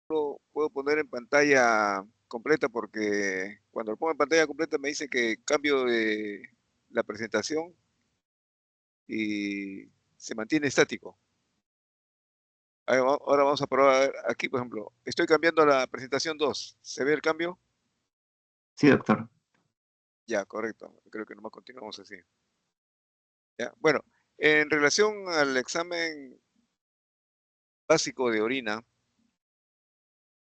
puedo poner en pantalla completa porque cuando lo pongo en pantalla completa me dice que cambio de la presentación y se mantiene estático. Ahora vamos a probar aquí, por ejemplo, estoy cambiando a la presentación 2. ¿Se ve el cambio? Sí, doctor. Ya, correcto. Creo que nomás continuamos así. Ya. Bueno, en relación al examen básico de orina,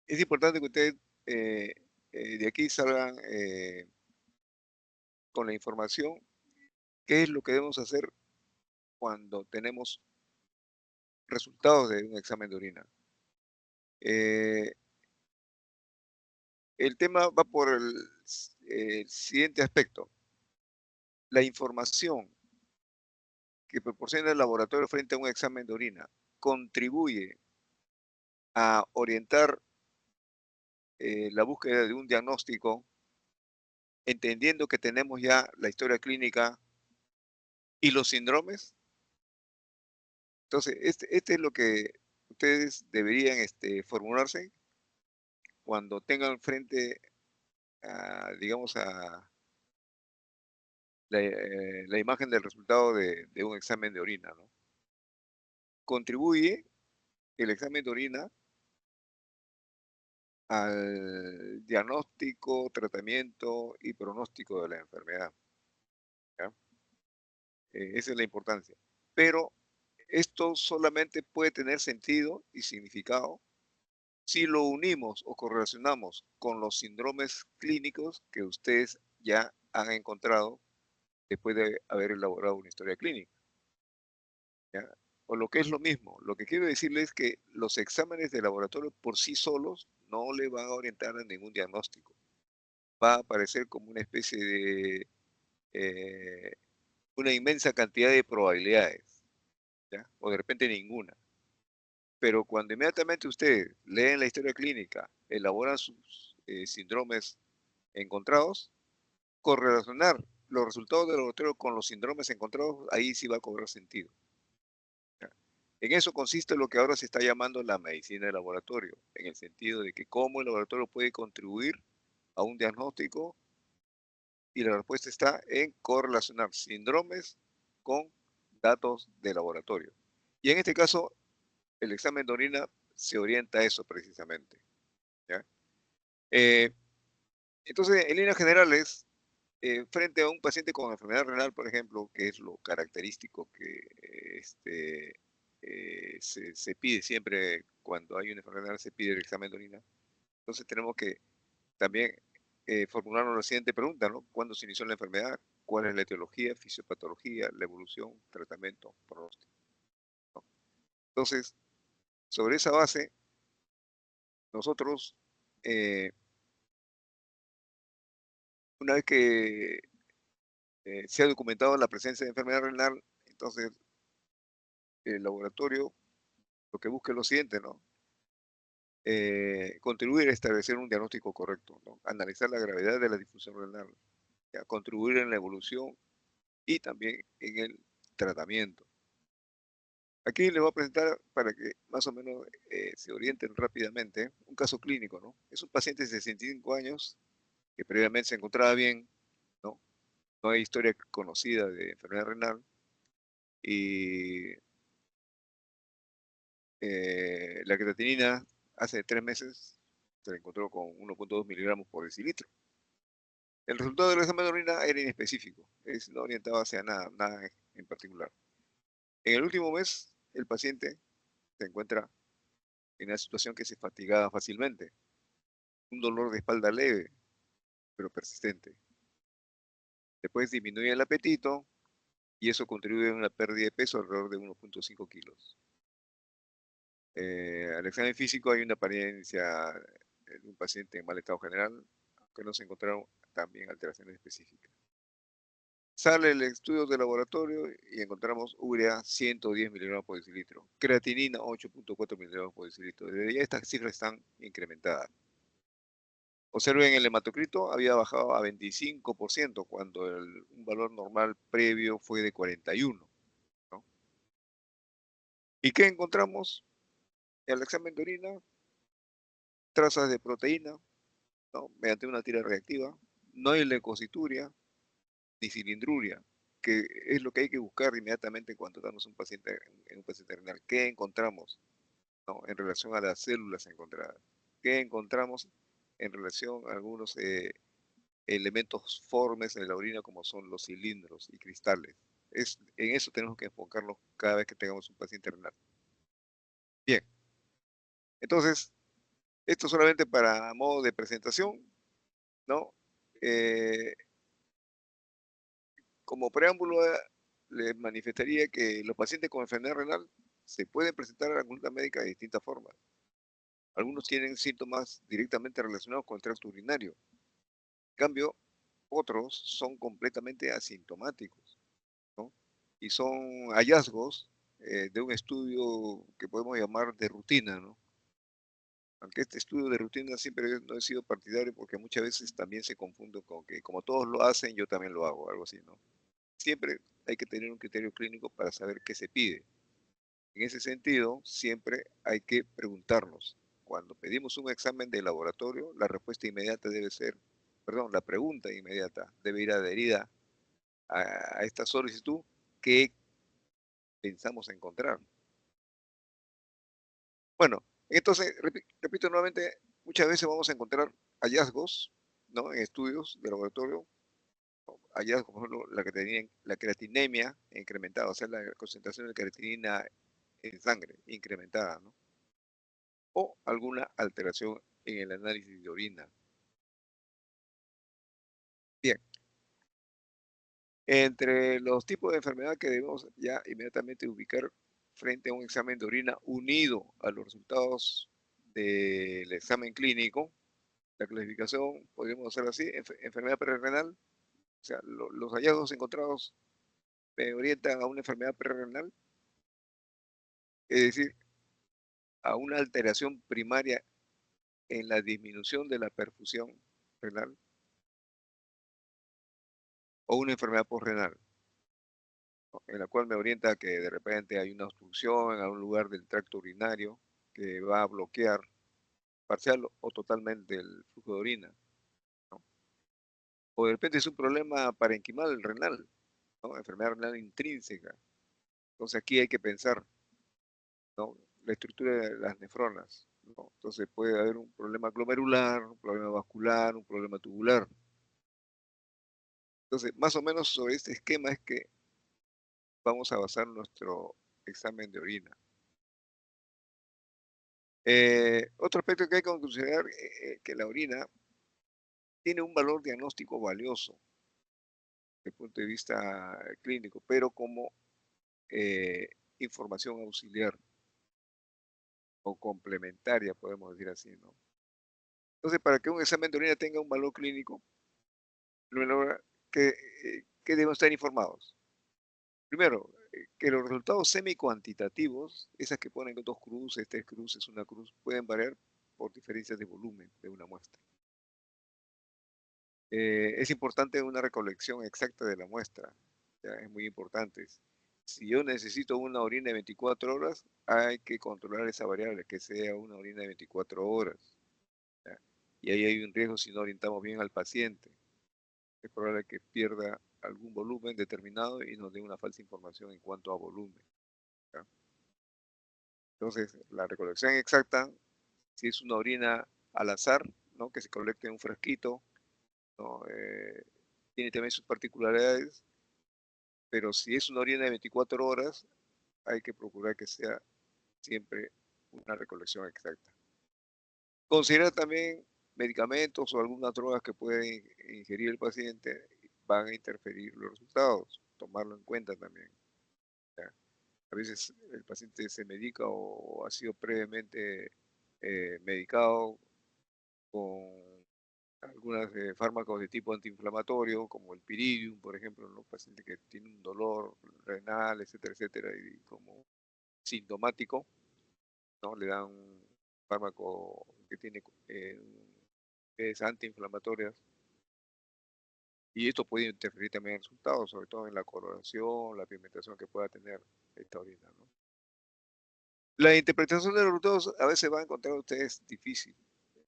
es importante que ustedes eh, de aquí salgan con la información, qué es lo que debemos hacer cuando tenemos resultados de un examen de orina. Eh, el tema va por el siguiente aspecto. La información que proporciona el laboratorio frente a un examen de orina contribuye a orientar la búsqueda de un diagnóstico, entendiendo que tenemos ya la historia clínica y los síndromes. Entonces, este es lo que ustedes deberían formularse cuando tengan frente a, digamos, a la imagen del resultado de un examen de orina, ¿no? Contribuye el examen de orina al diagnóstico, tratamiento y pronóstico de la enfermedad, ¿ya? Esa es la importancia. Pero esto solamente puede tener sentido y significado si lo unimos o correlacionamos con los síndromes clínicos que ustedes ya han encontrado después de haber elaborado una historia clínica, ¿ya? O lo que es lo mismo, lo que quiero decirles es que los exámenes de laboratorio por sí solos no le van a orientar a ningún diagnóstico. Va a aparecer como una especie de eh, una inmensa cantidad de probabilidades, ¿ya? O de repente ninguna. Pero cuando inmediatamente ustedes leen la historia clínica, elaboran sus síndromes encontrados, correlacionar los resultados del laboratorio con los síndromes encontrados, ahí sí va a cobrar sentido, ¿ya? En eso consiste lo que ahora se está llamando la medicina de laboratorio, en el sentido de que cómo el laboratorio puede contribuir a un diagnóstico, y la respuesta está en correlacionar síndromes con datos de laboratorio. Y en este caso, el examen de orina se orienta a eso precisamente, ¿ya? Eh, entonces, en líneas generales, frente a un paciente con enfermedad renal, por ejemplo, que es lo característico que se pide siempre cuando hay una enfermedad renal, se pide el examen de orina. Entonces tenemos que también formularnos la siguiente pregunta, ¿no? ¿Cuándo se inició la enfermedad? ¿Cuál es la etiología, fisiopatología, la evolución, tratamiento, pronóstico, ¿no? Entonces, sobre esa base, nosotros, eh, una vez que se ha documentado la presencia de enfermedad renal, entonces el laboratorio lo que busca es lo siguiente, ¿no? Contribuir a establecer un diagnóstico correcto, ¿no? Analizar la gravedad de la difusión renal, ¿ya? Contribuir en la evolución y también en el tratamiento. Aquí les voy a presentar para que más o menos se orienten rápidamente un caso clínico, ¿no? Es un paciente de 65 años que previamente se encontraba bien, ¿no? No hay historia conocida de enfermedad renal y la creatinina hace 3 meses se la encontró con 1,2 miligramos por decilitro. El resultado del examen de orina era inespecífico, no orientaba hacia nada en particular. En el último mes, el paciente se encuentra en una situación que se fatigaba fácilmente, un dolor de espalda leve, pero persistente. Después disminuye el apetito y eso contribuye a una pérdida de peso alrededor de 1,5 kilos. Al examen físico hay una apariencia de un paciente en mal estado general, aunque no se encontraron también alteraciones específicas. Sale el estudio de laboratorio y encontramos urea 110 miligramos por decilitro, creatinina 8,4 miligramos por decilitro. Desde ya estas cifras están incrementadas. Observen, el hematocrito había bajado a 25% cuando un valor normal previo fue de 41, ¿no? ¿Y qué encontramos en el examen de orina? trazas de proteína, ¿no? Mediante una tira reactiva. No hay leucocituria ni cilindruria, que es lo que hay que buscar inmediatamente cuando damos un paciente, en un paciente renal. ¿Qué encontramos, ¿no? En relación a las células encontradas? ¿Qué encontramos en relación a algunos elementos formes en la orina como son los cilindros y cristales? En eso tenemos que enfocarnos cada vez que tengamos un paciente renal. Bien, entonces, esto solamente para modo de presentación, ¿no? Eh, Como preámbulo, les manifestaría que los pacientes con enfermedad renal se pueden presentar a la consulta médica de distintas formas. Algunos tienen síntomas directamente relacionados con el tracto urinario. En cambio, otros son completamente asintomáticos, ¿no? Y son hallazgos de un estudio que podemos llamar de rutina, ¿no? Aunque este estudio de rutina siempre no he sido partidario porque muchas veces también se confunde con que como todos lo hacen, yo también lo hago, algo así, ¿no? Siempre hay que tener un criterio clínico para saber qué se pide. En ese sentido, siempre hay que preguntarnos. Cuando pedimos un examen de laboratorio, la respuesta inmediata debe ser, perdón, la pregunta inmediata debe ir adherida a esta solicitud que pensamos encontrar. Bueno, entonces, repito nuevamente, muchas veces vamos a encontrar hallazgos, ¿no? En estudios de laboratorio, ¿no? Hallazgos, por ejemplo, la creatinemia incrementada, o sea, la concentración de creatinina en sangre incrementada, ¿no? O alguna alteración en el análisis de orina. Bien, entre los tipos de enfermedad que debemos ya inmediatamente ubicar frente a un examen de orina unido a los resultados del examen clínico, la clasificación, podríamos hacer así, enfermedad prerrenal, o sea, los hallazgos encontrados me orientan a una enfermedad prerrenal, es decir, a una alteración primaria en la disminución de la perfusión renal o una enfermedad postrenal, ¿no? En la cual me orienta a que de repente hay una obstrucción en algún lugar del tracto urinario que va a bloquear parcial o totalmente el flujo de orina, ¿no? O de repente es un problema parenquimal renal, ¿no? Enfermedad renal intrínseca. Entonces aquí hay que pensar, ¿no? La estructura de las nefronas, ¿no? Entonces puede haber un problema glomerular, un problema vascular, un problema tubular. Entonces, más o menos sobre este esquema es que vamos a basar nuestro examen de orina. Otro aspecto que hay que considerar es que la orina tiene un valor diagnóstico valioso desde el punto de vista clínico, pero como eh, información auxiliar o complementaria, podemos decir así, ¿no? Entonces, para que un examen de orina tenga un valor clínico, primero, que debemos estar informados. Primero, que los resultados semi-cuantitativos, esas que ponen dos cruces, tres cruces, una cruz, pueden variar por diferencias de volumen de una muestra. Es importante una recolección exacta de la muestra, ¿ya? Es muy importante. Si yo necesito una orina de 24 horas, hay que controlar esa variable, que sea una orina de 24 horas, ¿ya? Y ahí hay un riesgo si no orientamos bien al paciente. Es probable que pierda algún volumen determinado y nos dé una falsa información en cuanto a volumen, ¿ya? Entonces, la recolección exacta, si es una orina al azar, ¿no? Que se colecte en un frasquito, ¿no? Tiene también sus particularidades, pero si es una orina de 24 horas, hay que procurar que sea siempre una recolección exacta. Considerar también medicamentos o algunas drogas que pueden ingerir el paciente van a interferir los resultados, tomarlo en cuenta también, ¿ya? A veces el paciente se medica o ha sido previamente medicado con algunos fármacos de tipo antiinflamatorio, como el piridium, por ejemplo, en los pacientes que tienen un dolor renal, etcétera, etcétera, y como sintomático, ¿no? Le dan un fármaco que tiene es antiinflamatorias, y esto puede interferir también en resultados, sobre todo en la coloración, la pigmentación que pueda tener esta orina, ¿no? La interpretación de los resultados a veces va a encontrar ustedes difícil.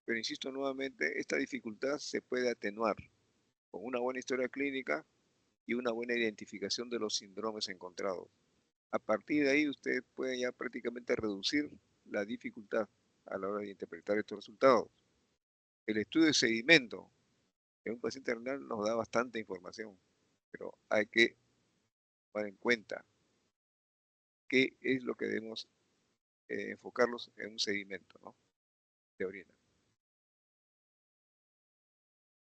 Pero insisto nuevamente, esta dificultad se puede atenuar con una buena historia clínica y una buena identificación de los síndromes encontrados. A partir de ahí usted puede ya prácticamente reducir la dificultad a la hora de interpretar estos resultados. El estudio de seguimiento en un paciente renal nos da bastante información, pero hay que tomar en cuenta qué es lo que debemos enfocarlos en un seguimiento, ¿no?, de orina.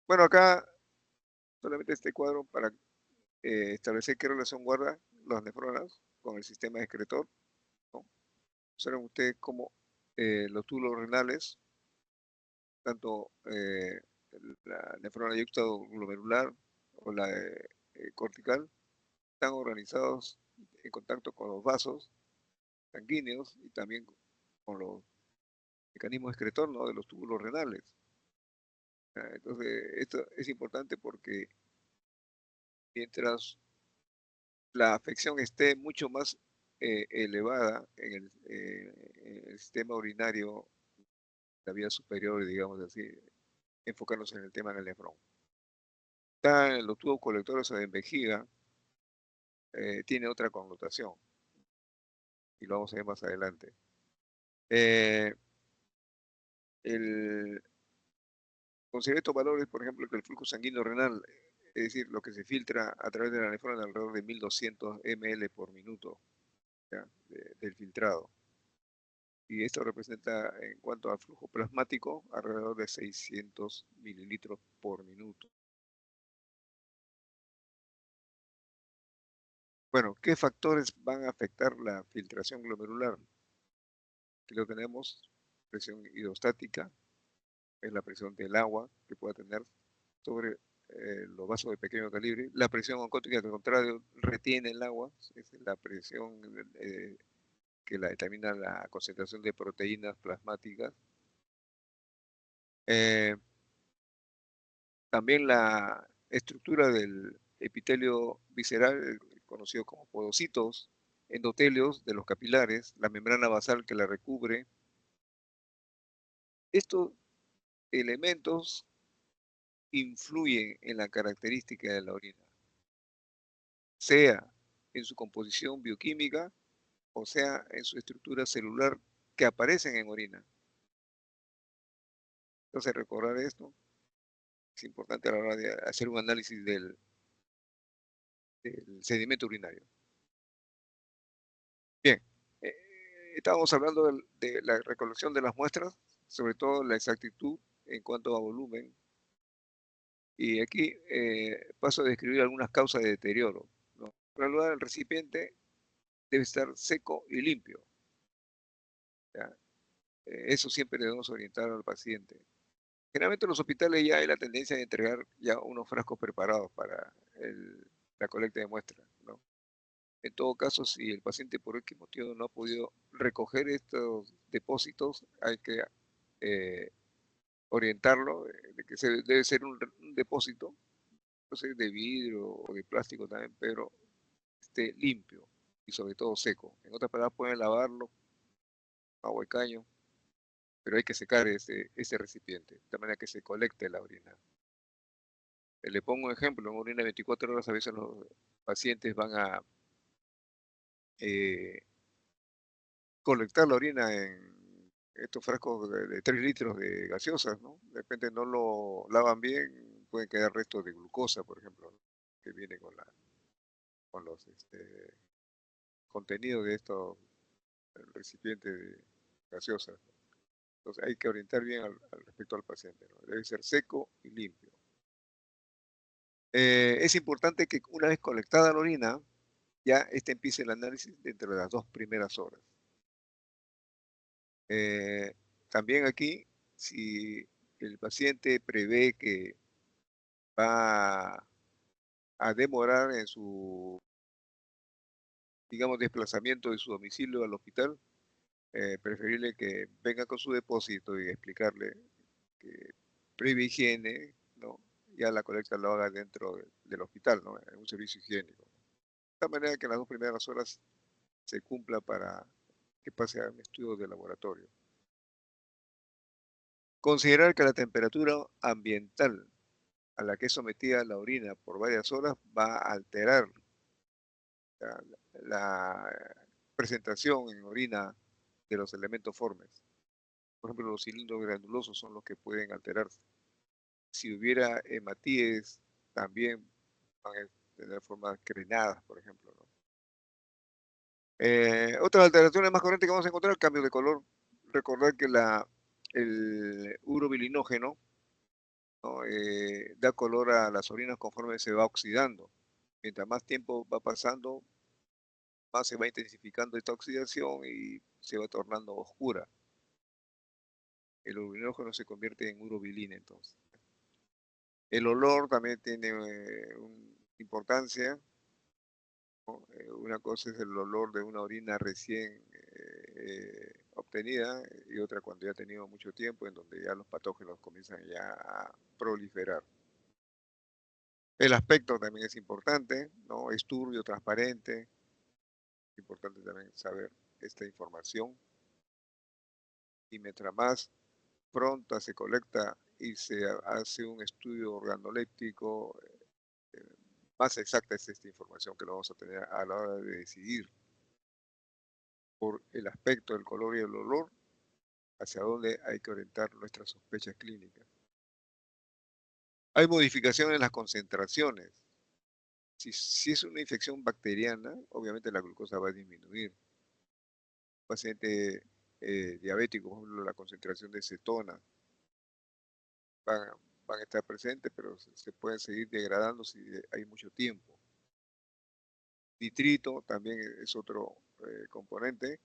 Bueno, acá solamente este cuadro para establecer qué relación guarda las nefronas con el sistema excretor, ¿no? Observen ustedes cómo los túbulos renales, tanto la nefrona yuxtaglomerular o la cortical, están organizados en contacto con los vasos sanguíneos y también con los mecanismos excretor, ¿no?, de los túbulos renales. Entonces, esto es importante porque mientras la afección esté mucho más elevada en el sistema urinario, la vía superior, digamos así, enfocarnos en el tema del nefrón. Está en los tubos colectores o en vejiga, tiene otra connotación, y lo vamos a ver más adelante. Eh, Considerar estos valores, por ejemplo, que el flujo sanguíneo renal, es decir, lo que se filtra a través de la nefrona, alrededor de 1200 ml por minuto, ¿ya?, del filtrado. Y esto representa, en cuanto al flujo plasmático, alrededor de 600 mililitros por minuto. Bueno, ¿qué factores van a afectar la filtración glomerular? Aquí lo tenemos: presión hidrostática, es la presión del agua que pueda tener sobre los vasos de pequeño calibre. La presión oncótica, que al contrario retiene el agua, es la presión que la determina la concentración de proteínas plasmáticas. Eh, También la estructura del epitelio visceral, conocido como podocitos, endotelios de los capilares, la membrana basal que la recubre. Estos elementos influyen en la característica de la orina, sea en su composición bioquímica o sea en su estructura celular, que aparecen en orina. Entonces, recordar esto es importante a la hora de hacer un análisis del sedimento urinario. Bien, eh, estábamos hablando de la recolección de las muestras, sobre todo la exactitud en cuanto a volumen, y aquí paso a describir algunas causas de deterioro, ¿no? En primer lugar, el recipiente debe estar seco y limpio, ¿ya? Eso siempre debemos orientar al paciente. Generalmente en los hospitales ya hay la tendencia de entregar ya unos frascos preparados para la colecta de muestras, ¿no? En todo caso, si el paciente por X motivo no ha podido recoger estos depósitos, hay que eh, orientarlo de que debe ser un depósito, no sé, de vidrio o de plástico también, pero esté limpio y sobre todo seco. En otras palabras, pueden lavarlo, agua y caño, pero hay que secar ese recipiente, de manera que se colecte la orina. Le pongo un ejemplo: en orina de 24 horas a veces los pacientes van a eh, colectar la orina en estos frascos de 3 litros de gaseosas, ¿no? De repente no lo lavan bien, pueden quedar restos de glucosa, por ejemplo, ¿no?, que viene con los contenidos de estos recipientes de gaseosas. Entonces hay que orientar bien al respecto al paciente, ¿no? Debe ser seco y limpio. Es importante que una vez colectada la orina, ya empiece el análisis dentro de las 2 primeras horas. También aquí, si el paciente prevé que va a demorar en su, digamos, desplazamiento de su domicilio al hospital, preferible que venga con su depósito y explicarle que previa higiene, ¿no?, ya la colecta lo haga dentro del hospital, ¿no?, en un servicio higiénico. De esta manera que en las 2 primeras horas se cumpla para que pase a un estudio de laboratorio. Considerar que la temperatura ambiental a la que es sometida la orina por varias horas va a alterar la, la presentación en orina de los elementos formes. Por ejemplo, los cilindros granulosos son los que pueden alterarse. Si hubiera hematíes, también van a tener formas crenadas, por ejemplo, ¿no? Otras alteraciones más corrientes que vamos a encontrar, cambio de color. Recordar que el urobilinógeno, ¿no? Da color a las orinas conforme se va oxidando. Mientras más tiempo va pasando, más se va intensificando esta oxidación y se va tornando oscura. El urobilinógeno se convierte en urobilina entonces. El olor también tiene importancia, ¿no? Una cosa es el olor de una orina recién obtenida y otra cuando ya ha tenido mucho tiempo en donde ya los patógenos comienzan ya a proliferar. El aspecto también es importante, ¿no? Es turbio, transparente. Es importante también saber esta información. Y mientras más pronta se colecta y se hace un estudio organoléptico, más exacta es esta información que lo vamos a tener a la hora de decidir por el aspecto, el color y el olor, hacia dónde hay que orientar nuestras sospechas clínicas. Hay modificaciones en las concentraciones. Si es una infección bacteriana, obviamente la glucosa va a disminuir. Paciente diabético, por ejemplo, la concentración de cetona van, van a estar presentes, pero se pueden seguir degradando si hay mucho tiempo. Nitrito también es otro componente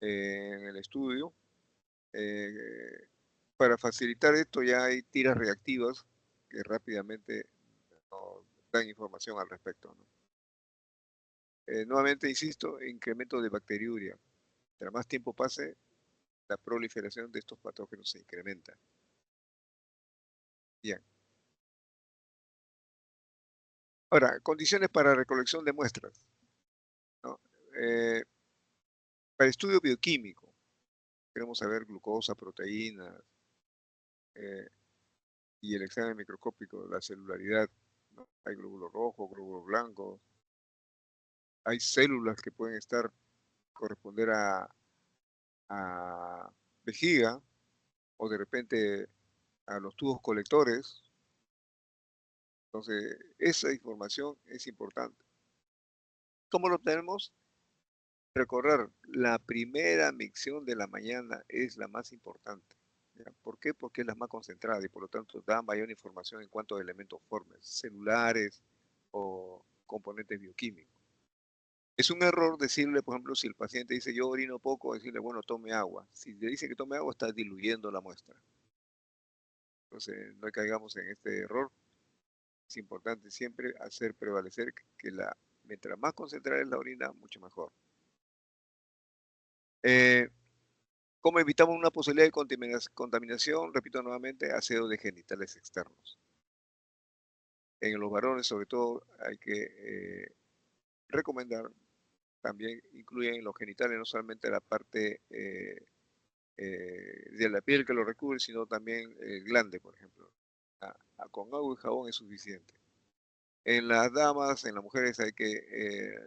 en el estudio. Eh, para facilitar esto ya hay tiras reactivas que rápidamente nos dan información al respecto, ¿no? Nuevamente, insisto, incremento de bacteriuria. Mientras más tiempo pase, la proliferación de estos patógenos se incrementa. Bien. Ahora, condiciones para recolección de muestras, ¿no? Para estudio bioquímico, queremos saber glucosa, proteínas, eh, y el examen microscópico, la celularidad, ¿no? Hay glóbulos rojos, glóbulos blancos, hay células que pueden corresponder a vejiga o de repente a los tubos colectores. Entonces, esa información es importante. ¿Cómo lo obtenemos? Recordar, la primera micción de la mañana es la más importante. ¿Ya? ¿Por qué? Porque es la más concentrada y por lo tanto da mayor información en cuanto a elementos formes, celulares o componentes bioquímicos. Es un error decirle, por ejemplo, si el paciente dice yo orino poco, decirle, bueno, tome agua. Si le dice que tome agua, está diluyendo la muestra. Entonces, no caigamos en este error. Es importante siempre hacer prevalecer que mientras más concentrada es la orina, mucho mejor. ¿Cómo evitamos una posibilidad de contaminación? Repito nuevamente, aseo de genitales externos. En los varones, sobre todo, hay que recomendar, también incluyen los genitales, no solamente la parte de la piel que lo recubre, sino también el glande, por ejemplo. Con agua y jabón es suficiente. En las damas, en las mujeres hay que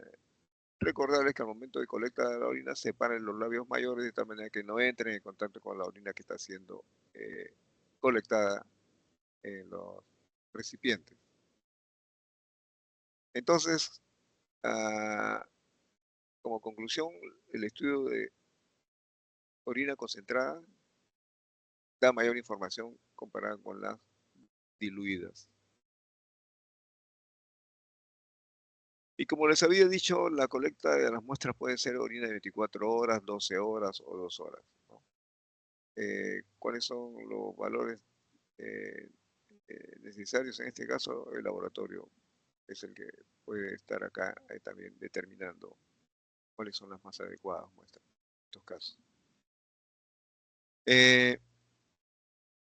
recordarles que al momento de colecta de la orina separen los labios mayores de tal manera que no entren en contacto con la orina que está siendo colectada en los recipientes. Entonces, como conclusión, el estudio de orina concentrada da mayor información comparada con las diluidas. Y como les había dicho, la colecta de las muestras puede ser orina de 24 horas, 12 horas o 2 horas, ¿no? ¿Cuáles son los valores eh, necesarios? En este caso, el laboratorio es el que puede estar acá también determinando cuáles son las más adecuadas muestras en estos casos.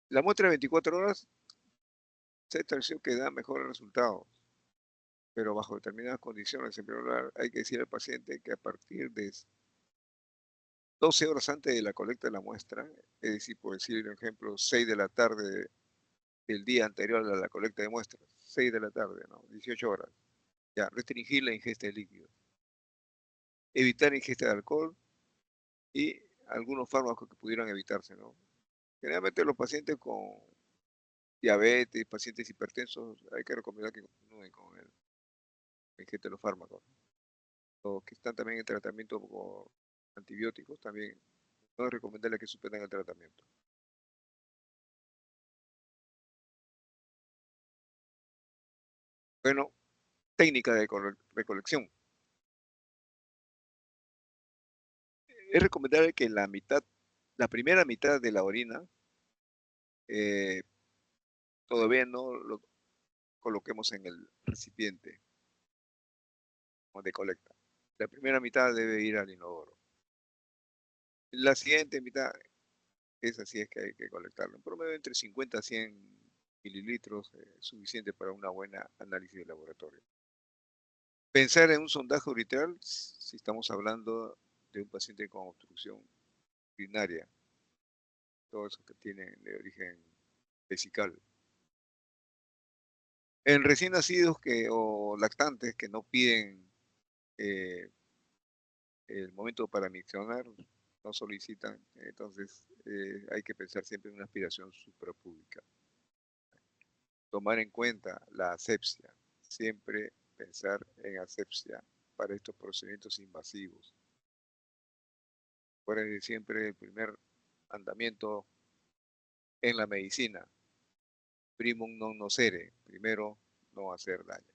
La muestra de 24 horas se estableció que da mejores resultados, pero bajo determinadas condiciones. En primer lugar, hay que decir al paciente que a partir de 12 horas antes de la colecta de la muestra, es decir, por decir un ejemplo, 6 de la tarde del día anterior a la colecta de muestras, 6 de la tarde, ¿no? 18 horas. Ya, restringir la ingesta de líquidos, evitar ingesta de alcohol y algunos fármacos que pudieran evitarse, ¿no? Generalmente los pacientes con diabetes, pacientes hipertensos, hay que recomendar que continúen con el ingesta de los fármacos. Los que están también en tratamiento con antibióticos, también no es recomendable que suspendan el tratamiento. Bueno, técnica de recolección. Es recomendable que la primera mitad de la orina, eh, todavía no lo coloquemos en el recipiente de colecta. La primera mitad debe ir al inodoro. La siguiente mitad, esa sí es que hay que colectarlo. En promedio entre 50 a 100 mililitros es suficiente para una buena análisis de laboratorio. Pensar en un sondaje urinario si estamos hablando de un paciente con obstrucción urinaria, todos esos que tienen de origen vesical. En recién nacidos o lactantes que no piden eh, el momento para miccionar, no solicitan, entonces hay que pensar siempre en una aspiración suprapúbica. Tomar en cuenta la asepsia, siempre pensar en asepsia para estos procedimientos invasivos. Por siempre el primer andamiento en la medicina, primum non nocere, primero no hacer daño.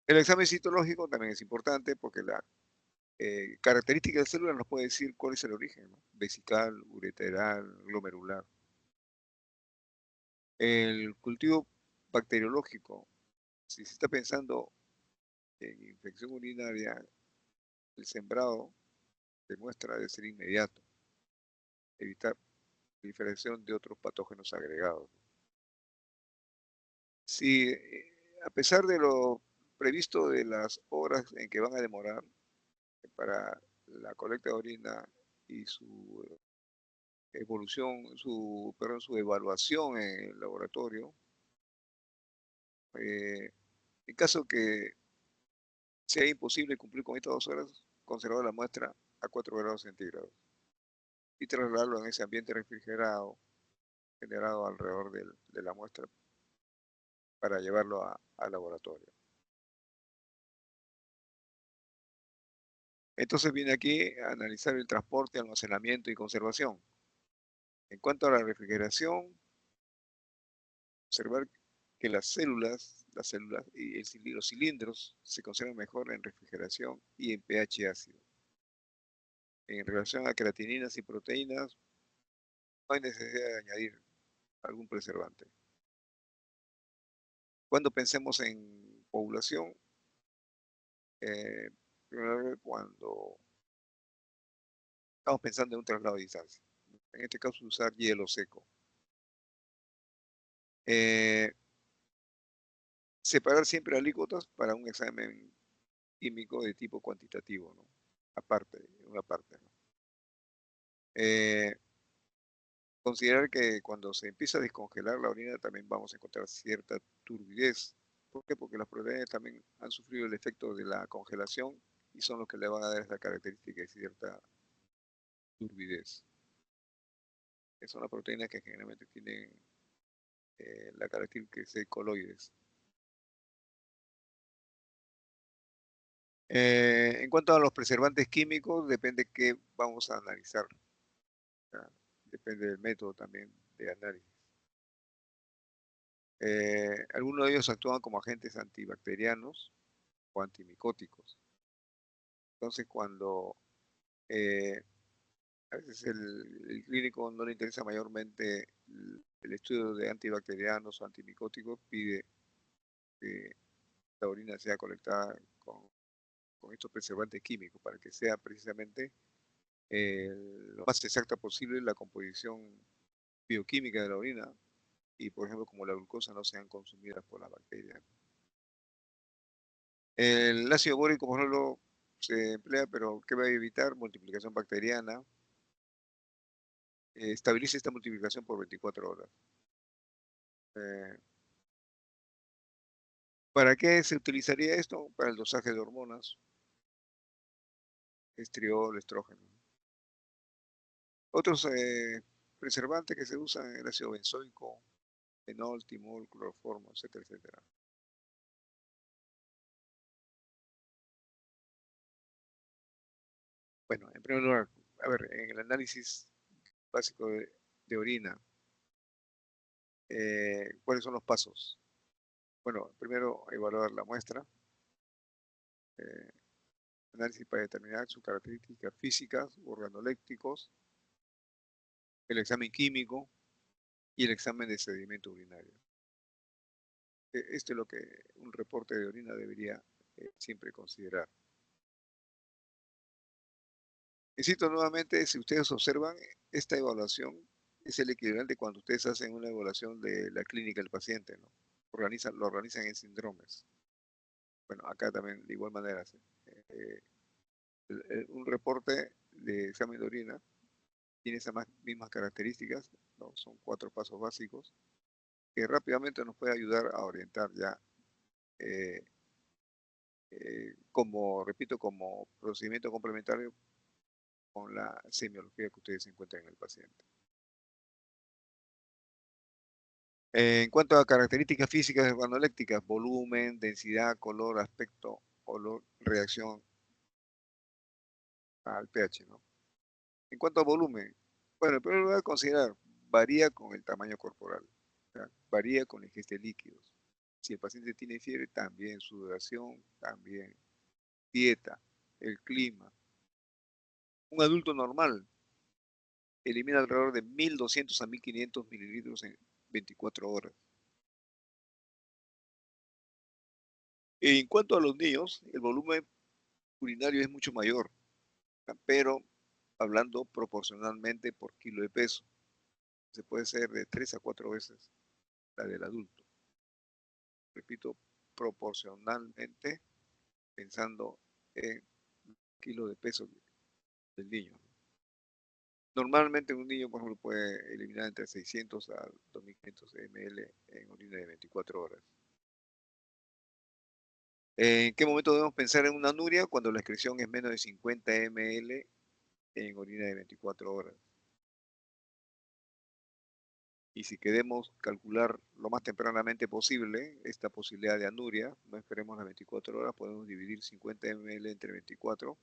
El examen citológico también es importante porque la característica de la célula nos puede decir cuál es el origen, ¿no? Vesical, ureteral, glomerular. El cultivo bacteriológico, si se está pensando en infección urinaria, el sembrado de muestra debe ser inmediato, evitar proliferación de otros patógenos agregados. Si a pesar de lo previsto de las horas en que van a demorar para la colecta de orina y su evolución, su evaluación en el laboratorio, en caso que sea imposible cumplir con estas 2 horas, conservar la muestra a 4 grados centígrados y trasladarlo en ese ambiente refrigerado generado alrededor de la muestra para llevarlo al laboratorio. Entonces viene aquí a analizar el transporte, almacenamiento y conservación. En cuanto a la refrigeración, observar que las células y los cilindros se conservan mejor en refrigeración y en pH ácido. En relación a creatininas y proteínas, no hay necesidad de añadir algún preservante. Cuando pensemos en población, cuando estamos pensando en un traslado de distancia, en este caso usar hielo seco. Separar siempre alícuotas para un examen químico de tipo cuantitativo, ¿no? Aparte, una parte, ¿no? Considerar que cuando se empieza a descongelar la orina también vamos a encontrar cierta turbidez. ¿Por qué? Porque las proteínas también han sufrido el efecto de la congelación y son los que le van a dar esta característica de cierta turbidez. Son las proteínas que generalmente tienen la característica de ser coloides. En cuanto a los preservantes químicos, depende qué vamos a analizar. Depende del método también de análisis. Algunos de ellos actúan como agentes antibacterianos o antimicóticos. Entonces, cuando a veces el clínico no le interesa mayormente el estudio de antibacterianos o antimicóticos, pide que la orina sea colectada con estos preservantes químicos para que sea precisamente lo más exacta posible la composición bioquímica de la orina y, por ejemplo, como la glucosa no sean consumidas por las bacterias. El ácido bórico, por ejemplo, se emplea, pero ¿qué va a evitar? Multiplicación bacteriana. Estabiliza esta multiplicación por 24 horas. Eh, ¿Para qué se utilizaría esto? Para el dosaje de hormonas, estriol, estrógeno. Otros preservantes que se usan, el ácido benzoico, fenol, timol, cloroformo, etcétera, etcétera. Bueno, en primer lugar, a ver, en el análisis básico de orina, ¿cuáles son los pasos? Bueno, primero evaluar la muestra, eh, análisis para determinar sus características físicas, organolépticos, el examen químico y el examen de sedimento urinario. Esto es lo que un reporte de orina debería siempre considerar. Insisto nuevamente, si ustedes observan, esta evaluación es el equivalente cuando ustedes hacen una evaluación de la clínica del paciente, ¿no? Lo organizan en síndromes. Bueno, acá también de igual manera. ¿Sí? Un reporte de examen de orina tiene esas mismas características, ¿no? Son 4 pasos básicos que rápidamente nos puede ayudar a orientar ya eh, como, repito, como procedimiento complementario con la semiología que ustedes encuentran en el paciente. En cuanto a características físicas organolépticas, volumen, densidad, color, aspecto, olor, reacción al pH, ¿no? En cuanto a volumen, bueno, en primer lugar, considerar, varía con el tamaño corporal, ¿ya? Varía con la ingesta de líquidos. Si el paciente tiene fiebre, también sudoración, también dieta, el clima. Un adulto normal elimina alrededor de 1.200 a 1.500 mililitros en 24 horas. En cuanto a los niños, el volumen urinario es mucho mayor, pero hablando proporcionalmente por kilo de peso. Se puede ser de 3 a 4 veces la del adulto. Repito, proporcionalmente pensando en kilo de peso del niño. Normalmente un niño, por ejemplo, puede eliminar entre 600 a 2.500 ml en orina de 24 horas. ¿En qué momento debemos pensar en una anuria? Cuando la excreción es menos de 50 ml en orina de 24 horas. Y si queremos calcular lo más tempranamente posible esta posibilidad de anuria, no esperemos las 24 horas, podemos dividir 50 ml entre 24.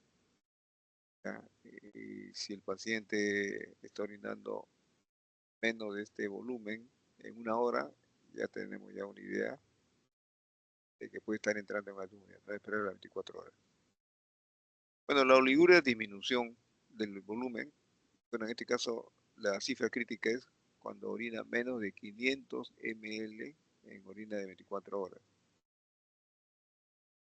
¿Ya? Y si el paciente está orinando menos de este volumen en una hora, ya tenemos ya una idea de que puede estar entrando en anuria, no esperar las 24 horas. Bueno, la oliguria es disminución del volumen. Bueno, en este caso la cifra crítica es cuando orina menos de 500 ml en orina de 24 horas.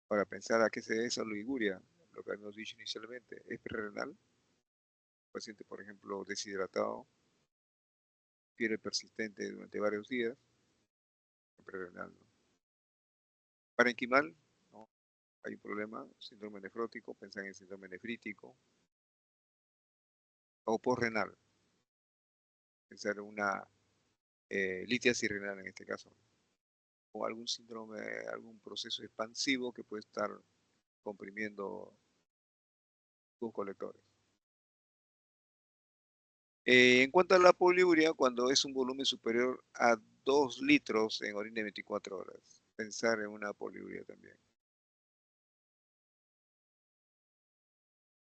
Para pensar a qué se debe esa oliguria, lo que habíamos dicho inicialmente, es prerrenal. Paciente, por ejemplo, deshidratado, fiebre persistente durante varios días, prerrenal, ¿no? Parenquimal, ¿no? Hay un problema, síndrome nefrótico, pensar en síndrome nefrítico, o posrenal, pensar en una litiasis renal en este caso, o algún síndrome, algún proceso expansivo que puede estar comprimiendo sus colectores. En cuanto a la poliuria, cuando es un volumen superior a 2 litros en orina de 24 horas, pensar en una poliuria también.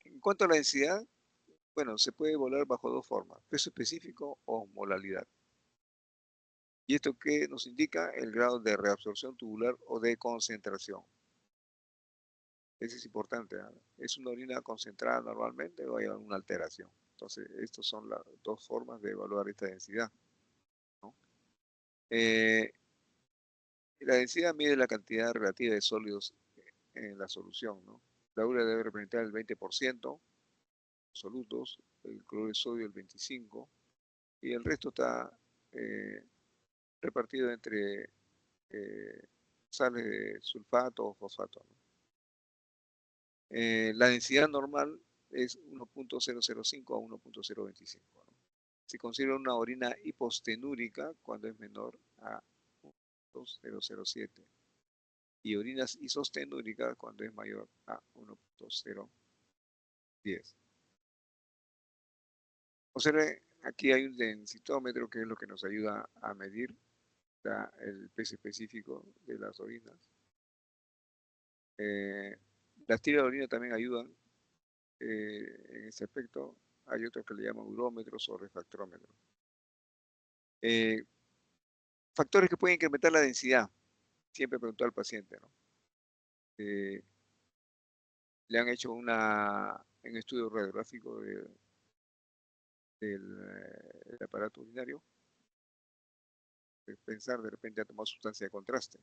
En cuanto a la densidad, bueno, se puede evaluar bajo 2 formas, peso específico o molalidad. ¿Y esto qué nos indica? El grado de reabsorción tubular o de concentración. Eso es importante, ¿eh? ¿Es una orina concentrada normalmente o hay alguna alteración? Entonces, estas son las 2 formas de evaluar esta densidad, ¿no? La densidad mide la cantidad relativa de sólidos en la solución, ¿no? La urea debe representar el 20% absolutos, el cloruro de sodio el 25%, y el resto está eh, repartido entre sales de sulfato o fosfato, ¿no? La densidad normal es 1.005 a 1.025, ¿no? Se considera una orina hipostenúrica cuando es menor a 1.007 y orinas isostenúricas cuando es mayor a 1.010. Observe, aquí hay un densitómetro que es lo que nos ayuda a medir el peso específico de las orinas. Las tiras de orina también ayudan en ese aspecto. Hay otros que le llaman urómetros o refractómetros. Factores que pueden incrementar la densidad. Siempre preguntó al paciente, ¿no? Le han hecho un estudio radiográfico del aparato urinario. Pensar de repente a tomar sustancia de contraste.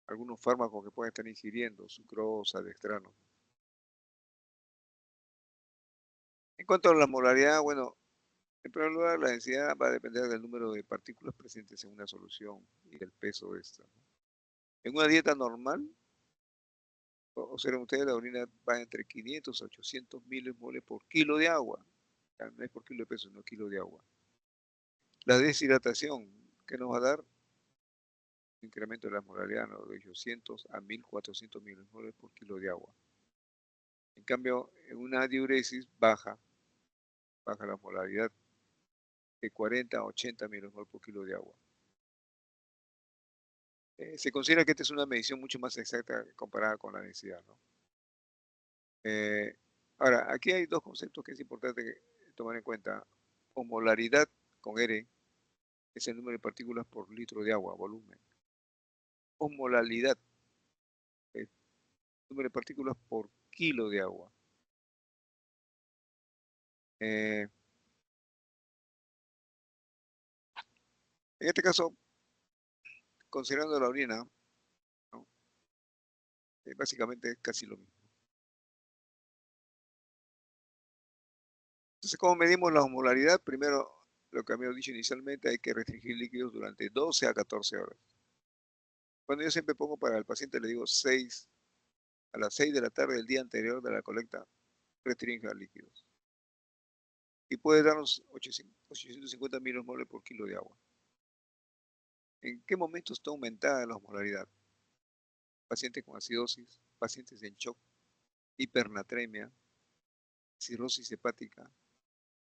Algunos fármacos que pueden estar ingiriendo, sucrosa, dextrano. En cuanto a la molaridad, bueno, en primer lugar, la densidad va a depender del número de partículas presentes en una solución y del peso de esta, ¿no? En una dieta normal, observen ustedes, la orina va entre 500 a 800 milimoles por kilo de agua. O sea, no es por kilo de peso, sino kilo de agua. La deshidratación, ¿qué nos va a dar? Un incremento de la molaridad, ¿no? De 800 a 1400 milimoles por kilo de agua. En cambio, en una diuresis baja la molaridad de 40 a 80 milimoles por kilo de agua. Se considera que esta es una medición mucho más exacta comparada con la densidad, ¿no? Ahora, aquí hay dos conceptos que es importante tomar en cuenta. Osmolaridad con R es el número de partículas por litro de agua, volumen. Osmolaridad es el número de partículas por kilo de agua. En este caso, considerando la orina, ¿no? Básicamente es casi lo mismo. Entonces, ¿cómo medimos la osmolaridad? Primero, lo que habíamos dicho inicialmente, hay que restringir líquidos durante 12 a 14 horas. Cuando yo siempre pongo para el paciente, le digo a las 6 de la tarde del día anterior de la colecta, restrinja líquidos. Y puede darnos 850 milimoles por kilo de agua. ¿En qué momento está aumentada la osmolaridad? Pacientes con acidosis, pacientes en shock, hipernatremia, cirrosis hepática,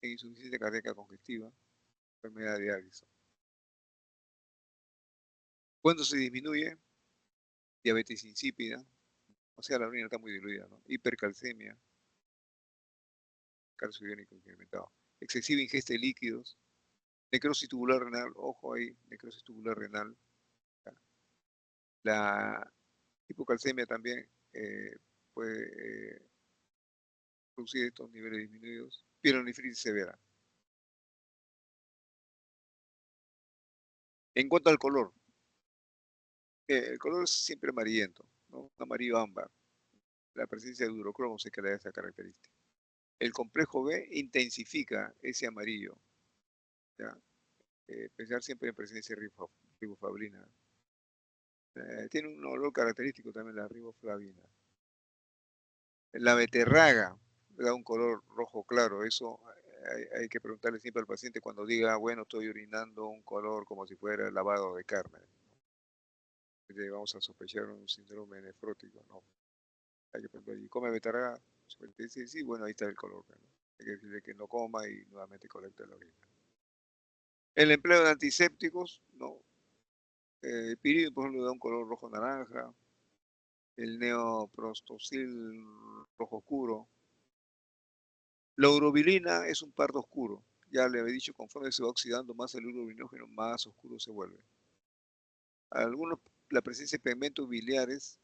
e insuficiencia cardíaca congestiva, enfermedad de Addison. ¿Cuándo se disminuye? Diabetes insípida, o sea, la orina está muy diluida, ¿no? Hipercalcemia, calcio iónico incrementado, excesiva ingesta de líquidos, necrosis tubular renal, ojo ahí, necrosis tubular renal, la hipocalcemia también puede producir estos niveles disminuidos, pielonefritis severa. En cuanto al color, el color es siempre amarillento, ¿no? Amarillo ámbar. La presencia de durocromo se que le da esa característica. El complejo B intensifica ese amarillo, ¿ya? Pensar siempre en presencia de riboflavina. Tiene un olor característico también la riboflavina. La beterraga da un color rojo claro. Eso hay que preguntarle siempre al paciente cuando diga, bueno, estoy orinando un color como si fuera lavado de carne. Vamos a sospechar un síndrome nefrótico, ¿no? Hay que preguntarle, ¿y come beterraga? Sí, sí, bueno, ahí está el color, ¿no? Hay que decirle que no coma y nuevamente colecta la orina. El empleo de antisépticos, ¿no? El piridin, por ejemplo, da un color rojo naranja. El neoprostosil rojo oscuro. La urobilina es un pardo oscuro. Ya le había dicho, conforme se va oxidando más el urobilinógeno, más oscuro se vuelve. A algunos, la presencia de pigmentos biliares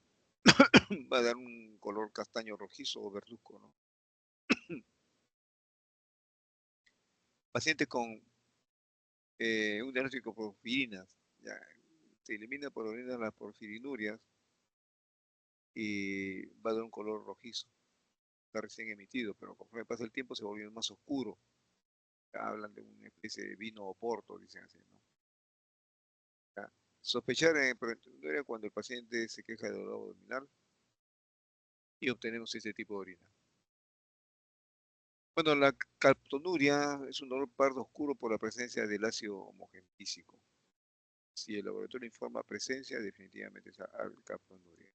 va a dar un color castaño rojizo o verduzco, ¿no? Pacientes con un diagnóstico por porfirinas, ya, se elimina por orina las porfirinurias y va a dar un color rojizo. Está recién emitido, pero conforme pasa el tiempo se volvió más oscuro. Hablan de una especie de vino o porto, dicen así, ¿no? Ya. Sospechar en proteinuria cuando el paciente se queja de dolor abdominal, y obtenemos este tipo de orina. Bueno, la calptonuria es un olor pardo oscuro por la presencia del ácido homogentísico. Si el laboratorio informa presencia, definitivamente es calptonuria.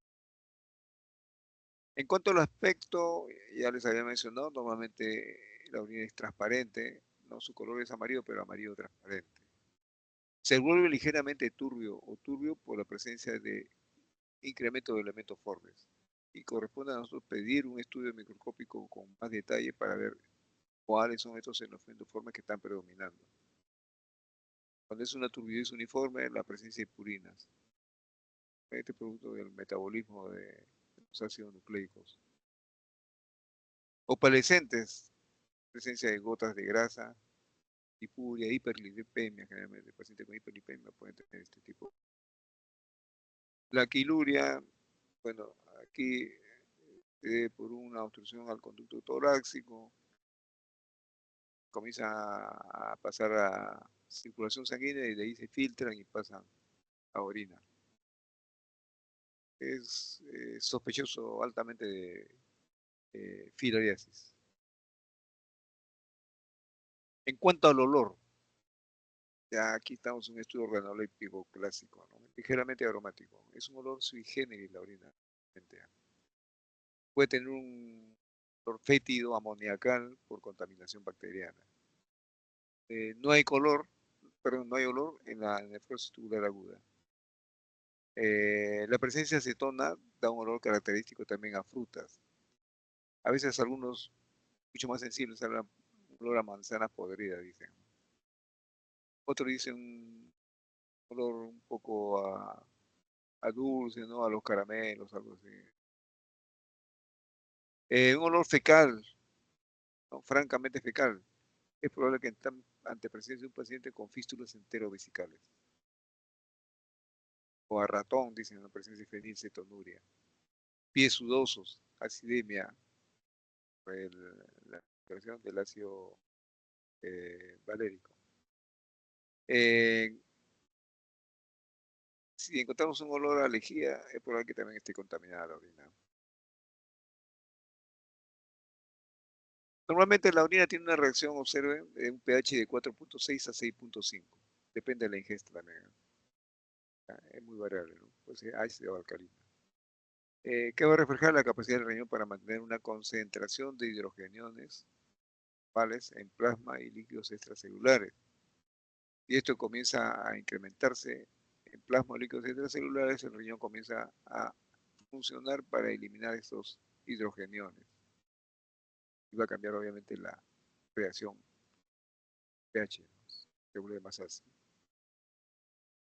En cuanto al aspecto, ya les había mencionado, normalmente la orina es transparente, no, su color es amarillo, pero amarillo transparente. Se vuelve ligeramente turbio o turbio por la presencia de incremento de elementos formes. Y corresponde a nosotros pedir un estudio microscópico con más detalle para ver cuáles son estos elementos formes que están predominando. Cuando es una turbidez uniforme, la presencia de purinas. Este producto del metabolismo de los ácidos nucleicos. Opalescentes, presencia de gotas de grasa, hipuria, hiperlipemia, generalmente pacientes con hiperlipemia pueden tener este tipo. La quiluria, bueno, aquí por una obstrucción al conducto torácico, comienza a pasar a circulación sanguínea y de ahí se filtran y pasan a orina. Es sospechoso altamente de filariasis. En cuanto al olor, ya aquí estamos en un estudio organoléptico clásico, ¿no? Ligeramente aromático. Es un olor sui generis la orina. Puede tener un olor fétido, amoniacal por contaminación bacteriana. No hay color, perdón, no hay olor en la nefrosis tubular aguda. La presencia de acetona da un olor característico también a frutas. A veces algunos, mucho más sensibles, hablan olor a manzana podrida, dicen. Otros dicen un olor un poco a dulce, ¿no? A los caramelos, algo así. Un olor fecal, ¿no? Francamente fecal. Es probable que estén ante presencia de un paciente con fístulas enterovesicales. O a ratón, dicen, la presencia de fenilcetonuria. Pies sudosos, acidemia, la expresión del ácido valérico. Si encontramos un olor a lejía, es probable que también esté contaminada la orina. Normalmente la orina tiene una reacción, observen, de un pH de 4.6 a 6.5. Depende de la ingesta también. Es muy variable, ¿no? Puede ser ácido o alcalina. Que va a reflejar la capacidad del riñón para mantener una concentración de hidrogeniones, ¿vales? En plasma y líquidos extracelulares. Y esto comienza a incrementarse en plasma o líquidos extracelulares, el riñón comienza a funcionar para eliminar estos hidrogeniones. Y va a cambiar obviamente la reacción pH, ¿no? Se vuelve más ácido.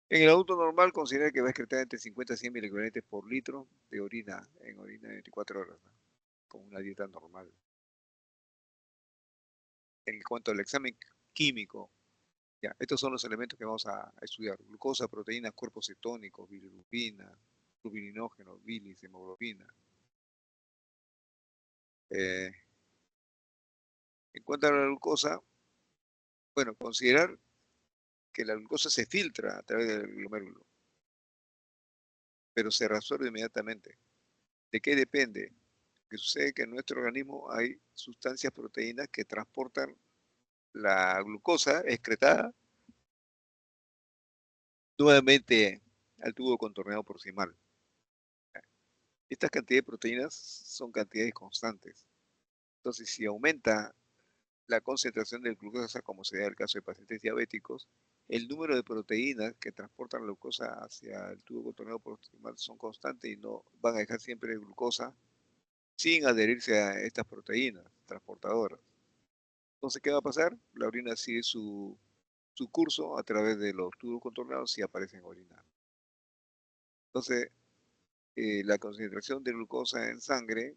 En el adulto normal considera que va a excretar entre 50 y 100 miligramos por litro de orina en orina de 24 horas, ¿no? Con una dieta normal. En cuanto al examen químico, ya, estos son los elementos que vamos a estudiar. Glucosa, proteínas, cuerpos cetónicos, bilirrubina, glubirinógeno, bilis, hemoglobina. Eh, en cuanto a la glucosa, bueno, considerar que la glucosa se filtra a través del glomérulo, pero se reabsorbe inmediatamente. ¿De qué depende? Que sucede que en nuestro organismo hay sustancias proteínas que transportan la glucosa excretada nuevamente al tubo contorneado proximal. Estas cantidades de proteínas son cantidades constantes. Entonces, si aumenta la concentración de glucosa, como se da en el caso de pacientes diabéticos, el número de proteínas que transportan la glucosa hacia el tubo contorneado proximal son constantes y no van a dejar siempre glucosa sin adherirse a estas proteínas transportadoras. Entonces, ¿qué va a pasar? La orina sigue su curso a través de los tubos contorneados y aparece en orina. Entonces, la concentración de glucosa en sangre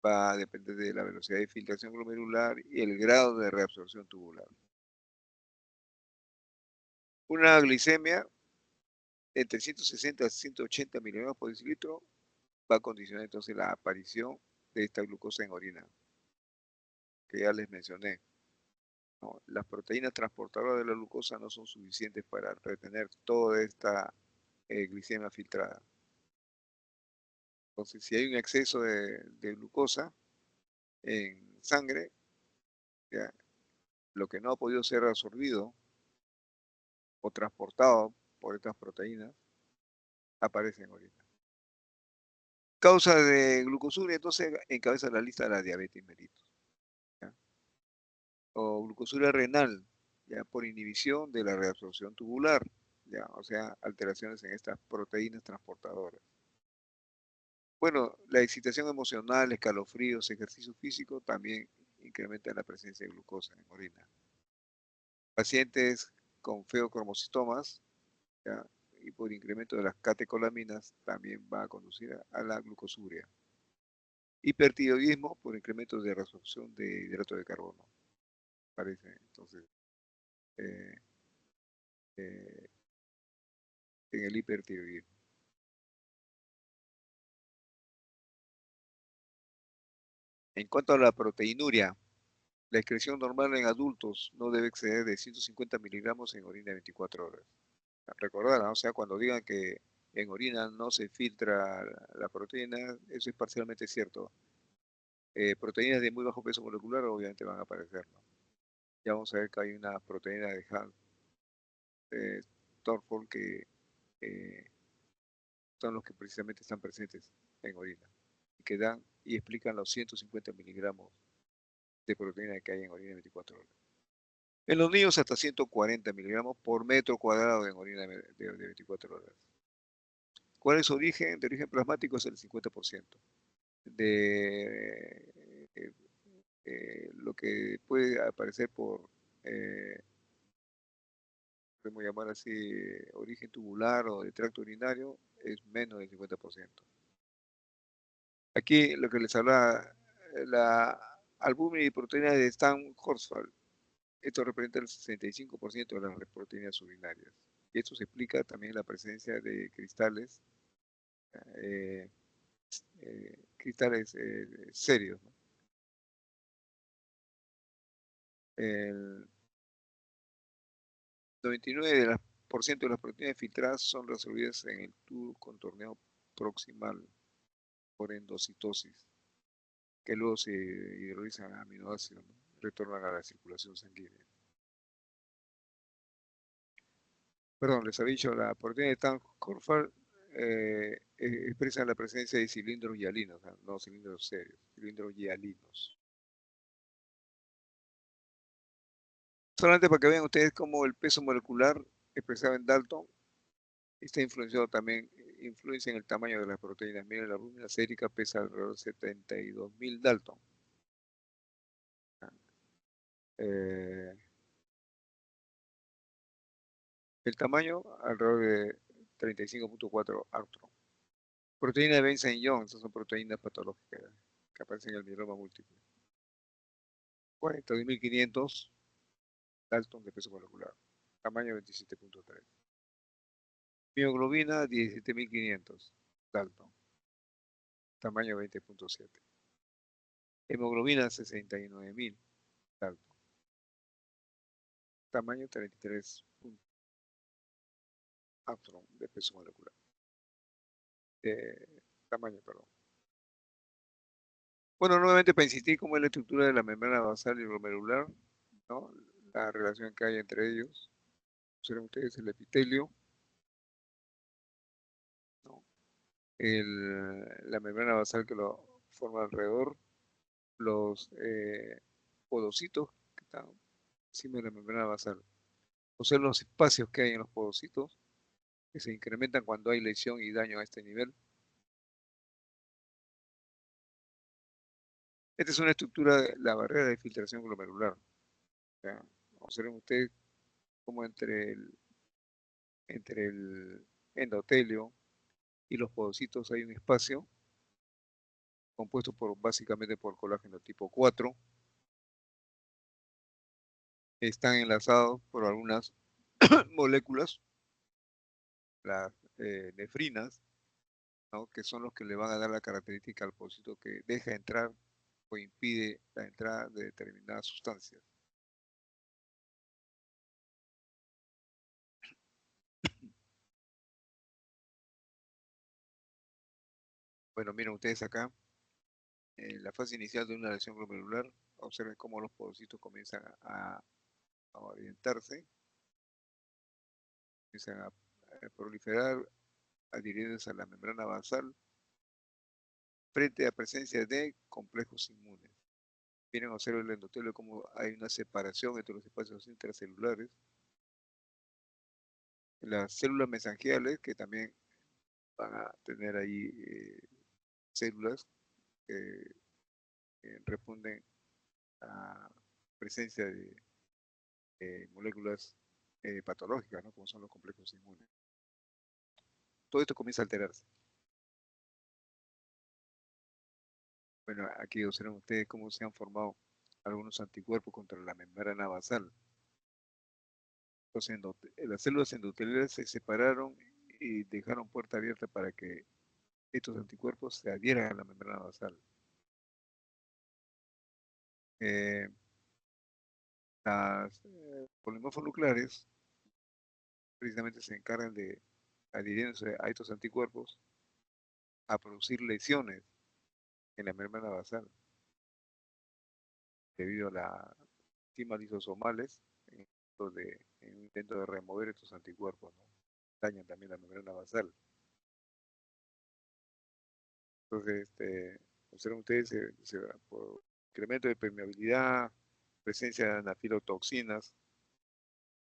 va a depender de la velocidad de filtración glomerular y el grado de reabsorción tubular. Una glicemia entre 160 a 180 miligramos por decilitro va a condicionar entonces la aparición de esta glucosa en orina, que ya les mencioné. ¿No? Las proteínas transportadoras de la glucosa no son suficientes para retener toda esta glicemia filtrada. Entonces, si hay un exceso de glucosa en sangre, ya, lo que no ha podido ser absorbido o transportado por estas proteínas aparece en orina. Causa de glucosuria, entonces encabeza la lista de la diabetes mellitus, ¿ya? O glucosuria renal, ya por inhibición de la reabsorción tubular, ya, o sea, alteraciones en estas proteínas transportadoras. Bueno, la excitación emocional, escalofríos, ejercicio físico también incrementan la presencia de glucosa en orina. Pacientes con feocromocitomas, ¿ya? Y por incremento de las catecolaminas también va a conducir a la glucosuria. Hipertiroidismo por incremento de reabsorción de hidrato de carbono, parece. Entonces, eh, eh, en el hipertiroidismo. En cuanto a la proteinuria, la excreción normal en adultos no debe exceder de 150 miligramos en orina de 24 horas. Recordar, ¿no? O sea, cuando digan que en orina no se filtra la proteína, eso es parcialmente cierto. Proteínas de muy bajo peso molecular obviamente van a aparecer, ¿no? Ya vamos a ver que hay una proteína de Torfol que eh, son los que precisamente están presentes en orina y que dan y explican los 150 miligramos de proteína que hay en orina en 24 horas. En los niños hasta 140 miligramos por metro cuadrado en orina de 24 horas. ¿Cuál es su origen? De origen plasmático es el 50%. De lo que puede aparecer por, podemos llamar así, origen tubular o de tracto urinario, es menos del 50%. Aquí lo que les habla, la albúmina y proteína de Stan-Horsfall. Esto representa el 65% de las proteínas urinarias. Y esto se explica también la presencia de cristales, eh, cristales serios, ¿no? El 99% de las proteínas filtradas son resolvidas en el tubo contorneo proximal por endocitosis, que luego se hidrolizan a aminoácidos, ¿no? Retornan a la circulación sanguínea. Perdón, les había dicho, la proteína de Tan-Corfal expresa la presencia de cilindros hialinos, no cilindros serios, cilindros hialinos. Solamente para que vean ustedes cómo el peso molecular expresado en Dalton está influenciado también, influencia en el tamaño de las proteínas. Miren, la albúmina sérica pesa alrededor de 72.000 Dalton. Eh, el tamaño alrededor de 35.4 Armstrong. Proteína de Benson-Young, esas son proteínas patológicas que aparecen en el mieloma múltiple. 42.500 Dalton de peso molecular, tamaño 27.3. Mioglobina 17.500 Dalton, tamaño 20.7. Hemoglobina 69.000 Dalton, tamaño 33 Armstrong de peso molecular. Tamaño, perdón. Bueno, nuevamente para insistir cómo es la estructura de la membrana basal y glomerular, ¿no? La relación que hay entre ellos. Observen ustedes el epitelio, ¿no? La membrana basal que lo forma alrededor, los podocitos que están encima de la membrana basal. O sea, los espacios que hay en los podocitos que se incrementan cuando hay lesión y daño a este nivel. Esta es una estructura de la barrera de filtración glomerular. ¿Ya? Observen ustedes cómo entre el endotelio y los podocitos hay un espacio compuesto básicamente por colágeno tipo 4. Están enlazados por algunas moléculas, las nefrinas, ¿no? Que son los que le van a dar la característica al podocito que deja entrar o impide la entrada de determinadas sustancias. Bueno, miren ustedes acá, en la fase inicial de una lesión glomerular, observen cómo los podocitos comienzan a orientarse, comienzan a proliferar, adhiriéndose a la membrana basal, frente a presencia de complejos inmunes. Miren, observen el endotelio cómo hay una separación entre los espacios intracelulares. Las células mesangiales, que también van a tener ahí células que responden a presencia de moléculas patológicas, ¿no? Como son los complejos inmunes. Todo esto comienza a alterarse. Bueno, aquí observan ustedes cómo se han formado algunos anticuerpos contra la membrana basal. Las células endoteliales se separaron y dejaron puerta abierta para que estos anticuerpos se adhieran a la membrana basal. Las polimorfos nucleares precisamente se encargan de, adhiriéndose a estos anticuerpos, a producir lesiones en la membrana basal debido a las enzimas lisosomales en un intento de remover estos anticuerpos, ¿no? Dañan también la membrana basal. Entonces, observen ustedes, por incremento de permeabilidad, presencia de anafilotoxinas,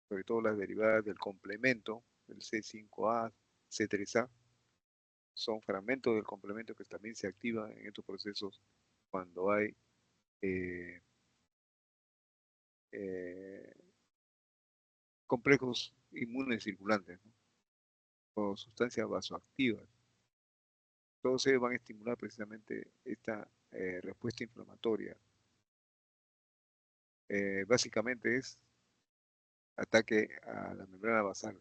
sobre todo las derivadas del complemento, el C5A, C3A, son fragmentos del complemento que también se activan en estos procesos cuando hay eh, complejos inmunes circulantes, ¿no? O sustancias vasoactivas. Todos ellos van a estimular precisamente esta respuesta inflamatoria. Básicamente es ataque a la membrana basal.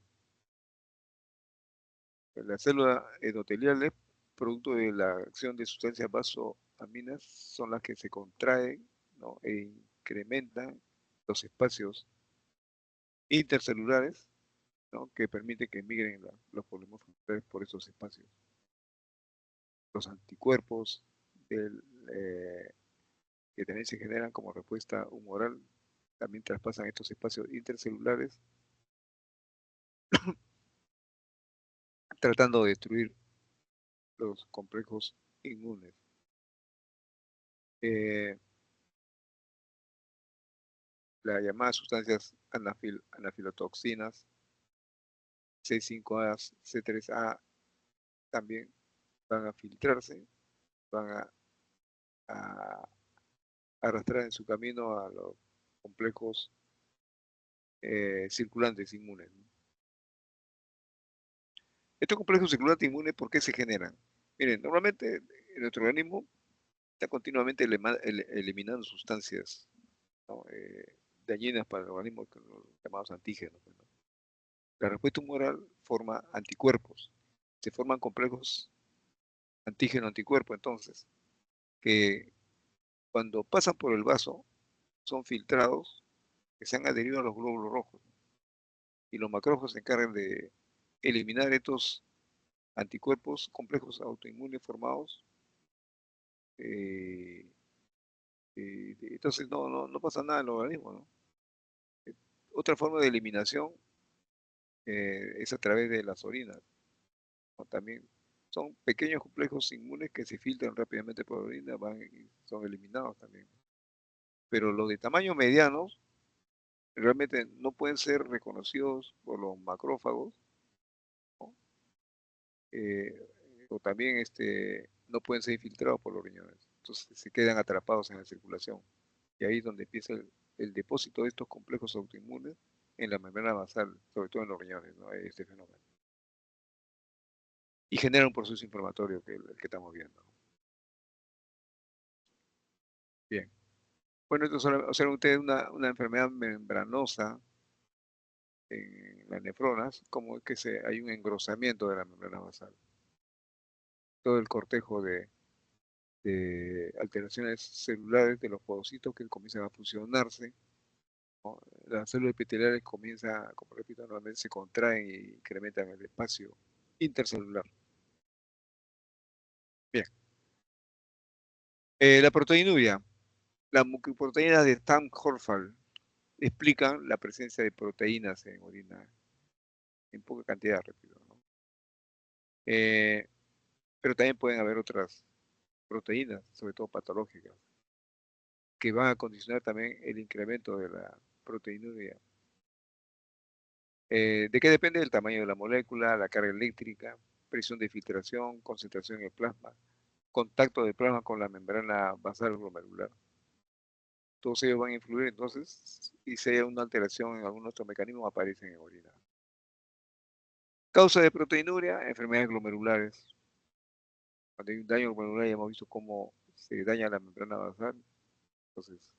La célula endotelial es producto de la acción de sustancias vasoaminas, son las que se contraen, ¿no? E incrementan los espacios intercelulares, ¿no? Que permiten que migren los polimorfos por esos espacios. Los anticuerpos que también se generan como respuesta humoral también traspasan estos espacios intercelulares tratando de destruir los complejos inmunes. Las llamadas sustancias anafilotoxinas, C5A, C3A, también van a filtrarse, van a arrastrar en su camino a los complejos circulantes inmunes. Estos complejos circulantes inmunes, ¿por qué se generan? Miren, normalmente nuestro organismo está continuamente eliminando sustancias, ¿no? Dañinas para el organismo, los llamados antígenos, ¿no? La respuesta humoral forma anticuerpos. Se forman complejos antígeno-anticuerpo, entonces, que cuando pasan por el vaso son filtrados, que se han adherido a los glóbulos rojos. Y los macrófagos se encargan de eliminar estos anticuerpos complejos autoinmunes formados. Eh, entonces no pasa nada en el organismo, ¿no? Otra forma de eliminación es a través de las orinas, ¿no? También son pequeños complejos inmunes que se filtran rápidamente por la orina, van y son eliminados también. Pero los de tamaño mediano realmente no pueden ser reconocidos por los macrófagos, ¿no? Eh, o también no pueden ser infiltrados por los riñones. Entonces se quedan atrapados en la circulación. Y ahí es donde empieza el depósito de estos complejos autoinmunes en la membrana basal, sobre todo en los riñones, ¿no? Este fenómeno. Y genera un proceso inflamatorio que el que estamos viendo. Bien. Bueno, esto observan ustedes una enfermedad membranosa en las nefronas, como es que hay un engrosamiento de la membrana basal. Todo el cortejo de alteraciones celulares de los podocitos que comienzan a fusionarse, ¿no? Las células epiteliales comienzan, como repito, normalmente se contraen y incrementan el espacio intercelular. Bien. La proteinuria. Las mucoproteínas de Stam-Horfal explican la presencia de proteínas en orina, en poca cantidad, repito, ¿no? Pero también pueden haber otras proteínas, sobre todo patológicas, que van a condicionar también el incremento de la proteinuria. ¿De qué depende? El tamaño de la molécula, la carga eléctrica, presión de filtración, concentración en el plasma, contacto del plasma con la membrana basal glomerular. Todos ellos van a influir entonces, y si hay una alteración en algún otro mecanismo, aparecen en orina. Causa de proteinuria, enfermedades glomerulares. Cuando hay un daño glomerular, ya hemos visto cómo se daña la membrana basal, entonces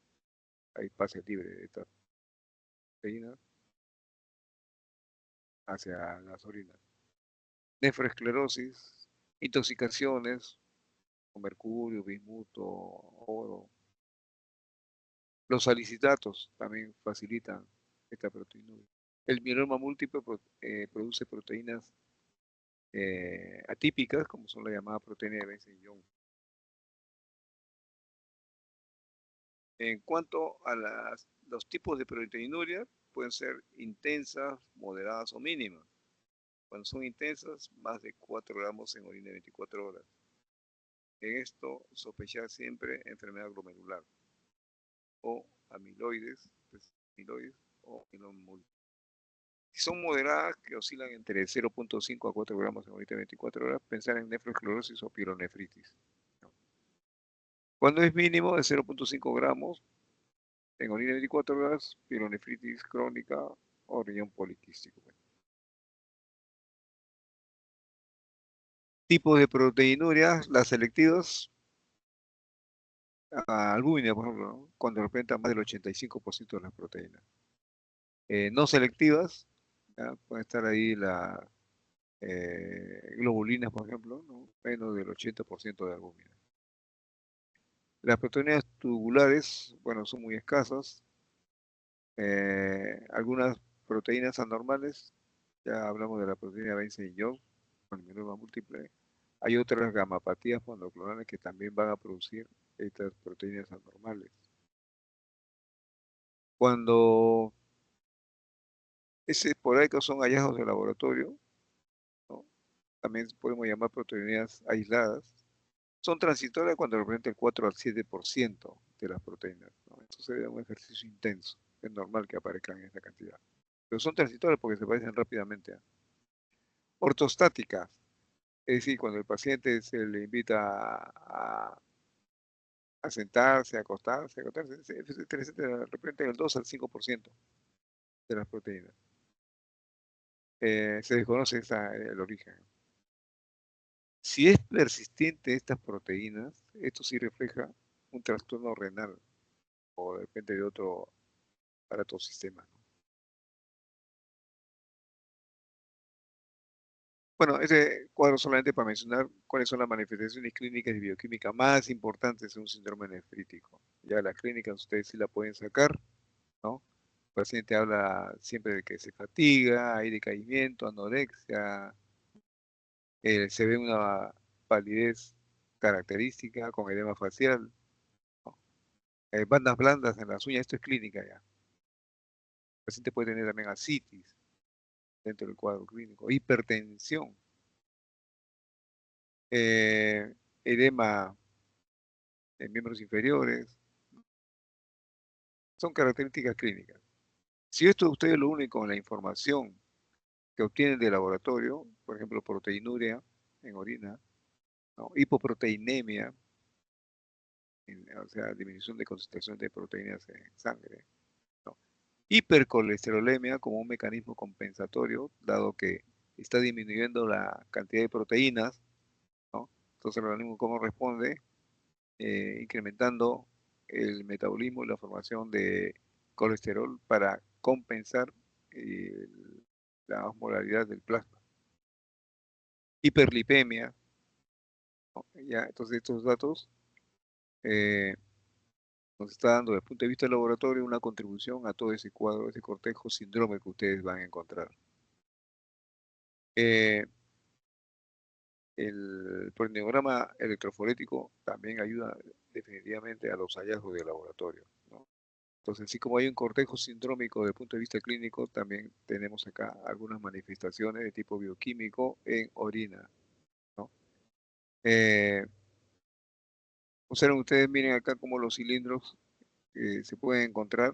hay pase libre de esta proteína hacia las orinas. Nefroesclerosis, intoxicaciones con mercurio, bismuto, oro. Los salicitatos también facilitan esta proteinuria. El mieloma múltiple produce proteínas atípicas, como son la llamada proteína de Benson-Young. En cuanto a los tipos de proteinuria, pueden ser intensas, moderadas o mínimas. Cuando son intensas, más de 4 gramos en orina de 24 horas. En esto, sospechar siempre enfermedad glomerular o amiloides, o mieloma múltiple. Si son moderadas, que oscilan entre 0.5 a 4 gramos en orina de 24 horas, pensar en nefroesclerosis o pielonefritis. Cuando es mínimo de 0.5 gramos, en orina de 24 horas, pielonefritis crónica o riñón poliquístico. Tipos de proteinuria, las selectivas, albúmina, por ejemplo, ¿no? Cuando representan más del 85% de las proteínas. No selectivas, ¿ya? Pueden estar ahí las globulinas, por ejemplo, ¿no? Menos del 80% de albúmina. Las proteínas tubulares, bueno, son muy escasas. Algunas proteínas anormales, ya hablamos de la proteína Benson-Young, con el mieloma múltiple. Hay otras gamapatías monoclonales que también van a producir estas proteínas anormales. Cuando ese esporádicos son hallazgos de laboratorio, ¿no? También podemos llamar proteínas aisladas. Son transitorias cuando representan el 4 al 7% de las proteínas, ¿no? Esto sería un ejercicio intenso. Es normal que aparezcan en esa cantidad. Pero son transitorias porque se parecen rápidamente. Ortostáticas, es decir, cuando el paciente se le invita a sentarse, a acostarse, etcétera, representan el 2 al 5% de las proteínas. Se desconoce el origen. Si es persistente estas proteínas, esto sí refleja un trastorno renal o depende de otro aparatosistema, ¿no? Bueno, ese cuadro solamente para mencionar cuáles son las manifestaciones clínicas y bioquímicas más importantes en un síndrome nefrítico. Ya las clínicas ustedes sí la pueden sacar, ¿no? El paciente habla siempre de que se fatiga, hay decaimiento, anorexia, se ve una palidez característica con edema facial, ¿no? Bandas blandas en las uñas, esto es clínica ya. El paciente puede tener también ascitis dentro del cuadro clínico, hipertensión, eh, edema en miembros inferiores, son características clínicas. Si esto usted es lo único en la información que obtienen de laboratorio, por ejemplo, proteinuria en orina, ¿no? Hipoproteinemia, o sea, disminución de concentración de proteínas en sangre, ¿no? Hipercolesterolemia como un mecanismo compensatorio, dado que está disminuyendo la cantidad de proteínas, ¿no? Entonces el organismo cómo responde, incrementando el metabolismo y la formación de colesterol para compensar eh, la osmolaridad del plasma. Hiperlipemia, ¿no? Ya, entonces estos datos eh, nos está dando desde el punto de vista del laboratorio una contribución a todo ese cuadro, ese cortejo síndrome que ustedes van a encontrar. Eh, El polineograma electroforético también ayuda definitivamente a los hallazgos de laboratorio, ¿no? Entonces, así como hay un cortejo sindrómico desde el punto de vista clínico, también tenemos acá algunas manifestaciones de tipo bioquímico en orina, ¿no? Eh, Observen ustedes, miren acá cómo los cilindros se pueden encontrar,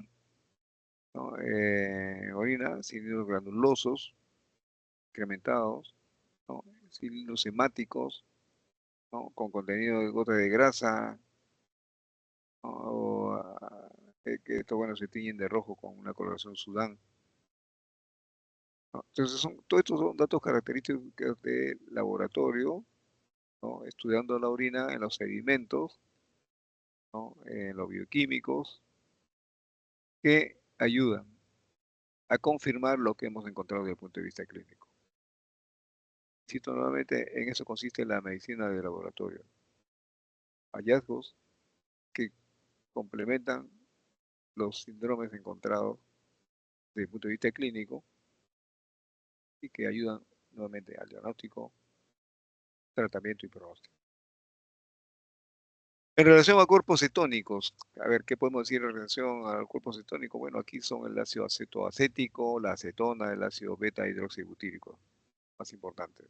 ¿no? En orina, cilindros granulosos, incrementados, ¿no? Cilindros hemáticos, ¿no? Con contenido de gotas de grasa, ¿no? Que estos, bueno, se tiñen de rojo con una coloración sudán, ¿no? Entonces, todos estos son datos característicos de laboratorio, ¿no? Estudiando la orina en los sedimentos, ¿no? En los bioquímicos, que ayudan a confirmar lo que hemos encontrado desde el punto de vista clínico. Cito nuevamente, en eso consiste la medicina de laboratorio. Hallazgos que complementan los síndromes encontrados desde el punto de vista clínico y que ayudan nuevamente al diagnóstico, tratamiento y pronóstico. En relación a cuerpos cetónicos, a ver, ¿qué podemos decir en relación al cuerpo cetónico? Bueno, aquí son el ácido acetoacético, la acetona, el ácido beta hidroxibutírico, más importante.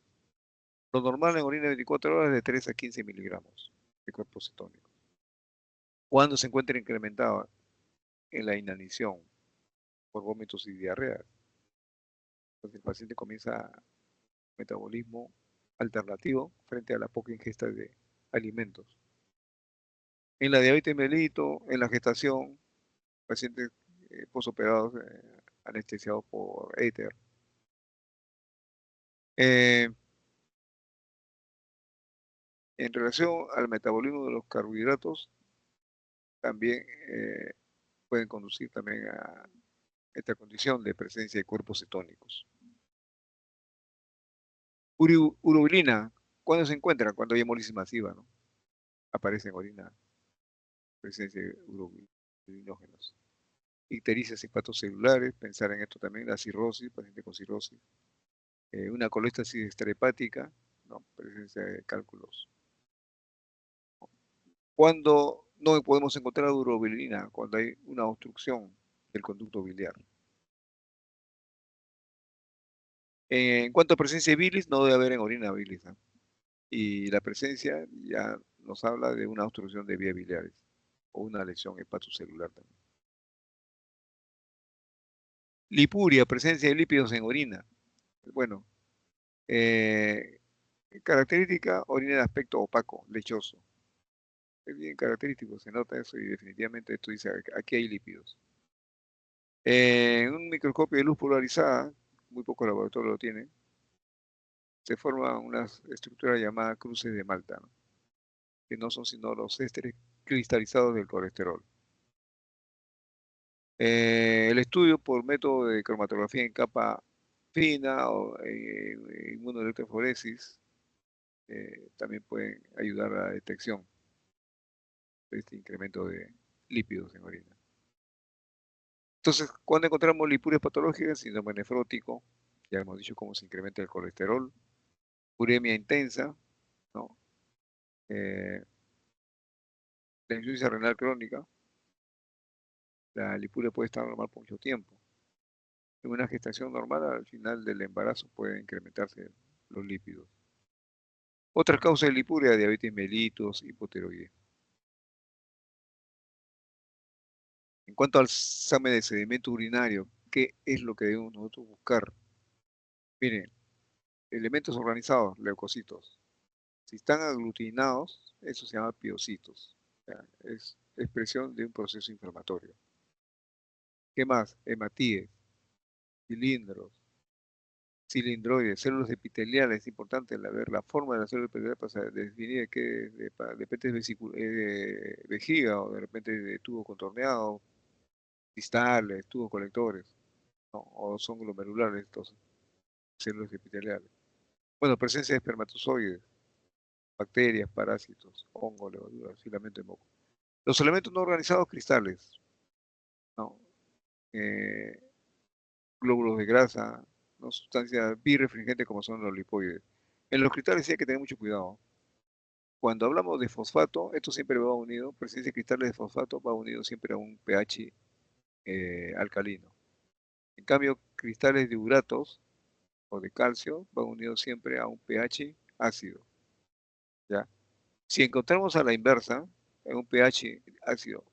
Lo normal en orina de 24 horas es de 3 a 15 miligramos de cuerpo cetónico. Cuando se encuentra incrementado en la inanición por vómitos y diarrea, entonces el paciente comienza metabolismo alternativo frente a la poca ingesta de alimentos. En la diabetes mellitus, en la gestación, pacientes posoperados anestesiados por éter. Eh, en relación al metabolismo de los carbohidratos, también pueden conducir también a esta condición de presencia de cuerpos cetónicos. Urobilina, ¿cuándo se encuentra? Cuando hay hemólisis masiva, ¿no? Aparece en orina presencia de urobilinógenos. Ictericia hepatocelulares, pensar en esto también, la cirrosis, paciente con cirrosis. Una colestasis extrahepática, ¿no? Presencia de cálculos. Cuando no podemos encontrar urobilina, cuando hay una obstrucción del conducto biliar. En cuanto a presencia de bilis, no debe haber en orina bilis, ¿no? Y la presencia ya nos habla de una obstrucción de vías biliares o una lesión hepatocelular también. Lipuria, presencia de lípidos en orina. Bueno, eh, característica, orina de aspecto opaco, lechoso. Es bien característico, se nota eso y definitivamente esto dice, aquí hay lípidos. En un microscopio de luz polarizada, muy pocos laboratorios lo tienen, se forman unas estructuras llamadas cruces de Malta, ¿no? Que no son sino los ésteres cristalizados del colesterol. El estudio por método de cromatografía en capa fina o inmunoelectroforesis también pueden ayudar a la detección de este incremento de lípidos en orina. Entonces, cuando encontramos lipurias patológicas, síndrome nefrótico, ya hemos dicho cómo se incrementa el colesterol, uremia intensa, ¿no? La insuficiencia renal crónica, la lipuria puede estar normal por mucho tiempo. En una gestación normal, al final del embarazo, pueden incrementarse los lípidos. Otras causas de lipuria, diabetes mellitus, hipotiroidismo. En cuanto al examen de sedimento urinario, ¿qué es lo que debemos nosotros buscar? Miren, elementos organizados, leucocitos. Si están aglutinados, eso se llama piocitos. O sea, es expresión de un proceso inflamatorio. ¿Qué más? Hematíes, cilindros, cilindroides, células epiteliales. Es importante ver la forma de la célula epitelial para definir qué de repente es vejiga o de repente de tubo contorneado, distales, tubos colectores, ¿no? O son glomerulares estos células epiteliales. Bueno, presencia de espermatozoides, bacterias, parásitos, hongos, levaduras, filamento de moco. Los elementos no organizados, cristales, ¿no? Eh, glóbulos de grasa, ¿no? Sustancias birefringentes como son los lipoides. En los cristales sí hay que tener mucho cuidado. Cuando hablamos de fosfato, esto siempre va unido, presencia de cristales de fosfato va unido siempre a un pH alcalino. En cambio, cristales de uratos o de calcio van unidos siempre a un pH ácido. ¿Ya? Si encontramos a la inversa, en un pH ácido,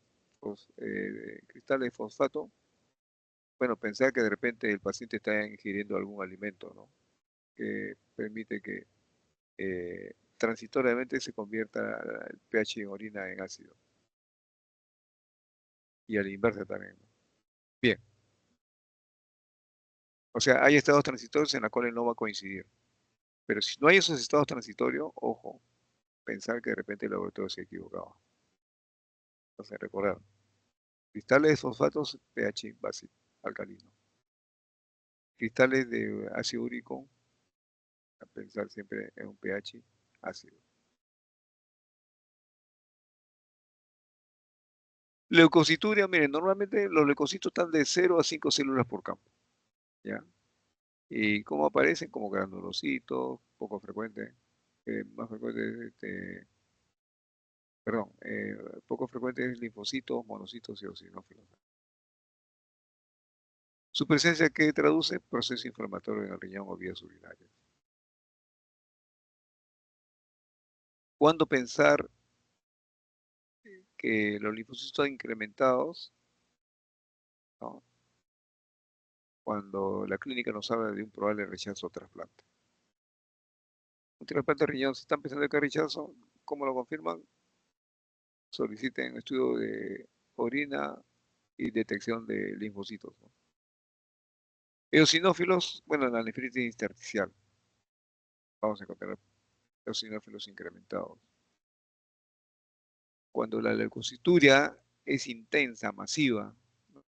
cristales de fosfato, bueno, pensar que de repente el paciente está ingiriendo algún alimento, ¿no? Que permite que transitoriamente se convierta el pH en orina en ácido. Y a la inversa también, ¿no? Bien, o sea, hay estados transitorios en los cuales no va a coincidir. Pero si no hay esos estados transitorios, ojo, pensar que de repente el laboratorio se equivocaba. Entonces, recordar, cristales de fosfatos, pH básico, alcalino. Cristales de ácido úrico, a pensar siempre en un pH ácido. Leucocituria, miren, normalmente los leucocitos están de 0 a 5 células por campo, ¿ya? ¿Y cómo aparecen? Como granulocitos, poco frecuente, más frecuente, perdón, poco frecuentes linfocitos, monocitos y eosinófilos. Su presencia que traduce proceso inflamatorio en el riñón o vías urinarias. ¿Cuándo pensar que los linfocitos están incrementados? ¿No? Cuando la clínica nos habla de un probable rechazo a trasplante. Un trasplante de riñón, si están pensando que hay rechazo, ¿cómo lo confirman? Soliciten estudio de orina y detección de linfocitos, ¿no? Eosinófilos, bueno, en la nefritis intersticial, vamos a encontrar eosinófilos incrementados. Cuando la leucocituria es intensa, masiva, ¿no?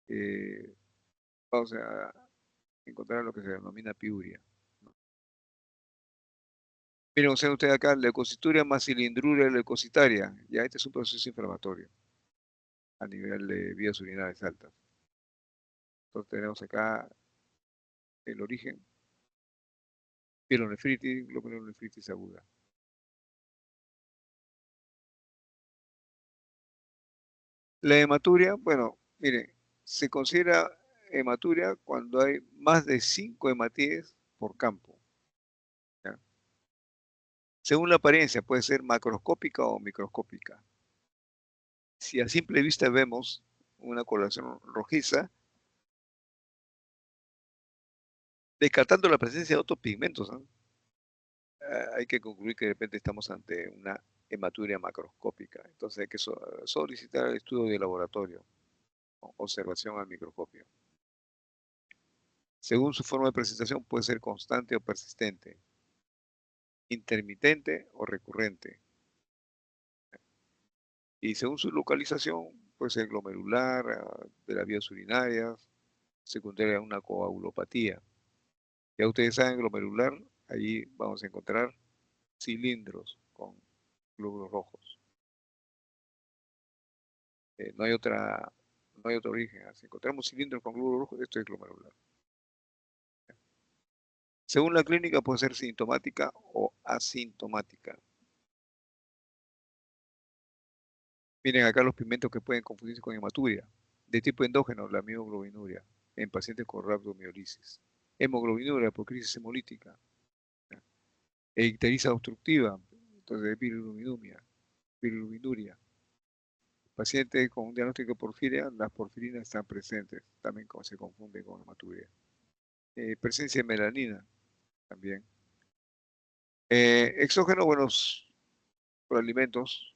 eh, vamos a encontrar lo que se denomina piuria, ¿no? Miren, observen ustedes acá, leucocituria más cilindruria leucocitaria. Ya este es un proceso inflamatorio a nivel de vías urinarias altas. Entonces tenemos acá el origen, pielonefritis, glomerulonefritis aguda. La hematuria, bueno, miren, se considera hematuria cuando hay más de 5 hematíes por campo, ¿ya? Según la apariencia, puede ser macroscópica o microscópica. Si a simple vista vemos una coloración rojiza, descartando la presencia de otros pigmentos, ¿no? Hay que concluir que de repente estamos ante una hematuria macroscópica. Entonces hay que solicitar el estudio de laboratorio, ¿no? Observación al microscopio. Según su forma de presentación, puede ser constante o persistente, intermitente o recurrente. Y según su localización, puede ser glomerular, de las vías urinarias, secundaria a una coagulopatía. Ya ustedes saben, glomerular, ahí vamos a encontrar cilindros con glóbulos rojos. No hay no hay otro origen. Si encontramos cilindros con glóbulos rojos, esto es glomerular. Según la clínica, puede ser sintomática o asintomática. Miren acá los pigmentos que pueden confundirse con hematuria. De tipo endógeno, la mioglobinuria, en pacientes con rhabdomiolisis. Hemoglobinuria por crisis hemolítica. E ictericia obstructiva, entonces bilirrubinuria. Pacientes con un diagnóstico de porfiria, las porfirinas están presentes, también se confunden con hematuria. Presencia de melanina, también. Exógeno, buenos por alimentos,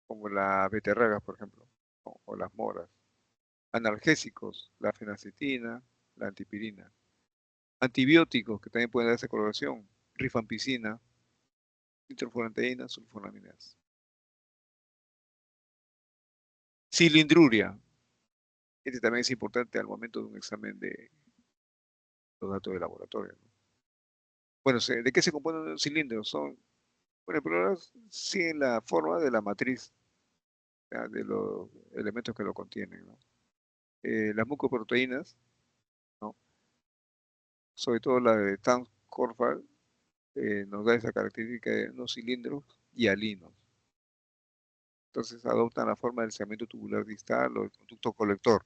como la beterraga, por ejemplo, o las moras. Analgésicos, la fenacetina, la antipirina. Antibióticos, que también pueden darse coloración, rifampicina, nitrofurantoína, sulfonaminas. Cilindruria. Este también es importante al momento de un examen de los datos de laboratorio, ¿no? Bueno, ¿de qué se componen los cilindros? Bueno, pero siguen la forma de la matriz, ¿ya? De los elementos que lo contienen, ¿no? Las mucoproteínas, ¿no? Sobre todo la de Corfal nos da esa característica de unos cilindros hialinos. Entonces adoptan la forma del segmento tubular distal o el conducto colector.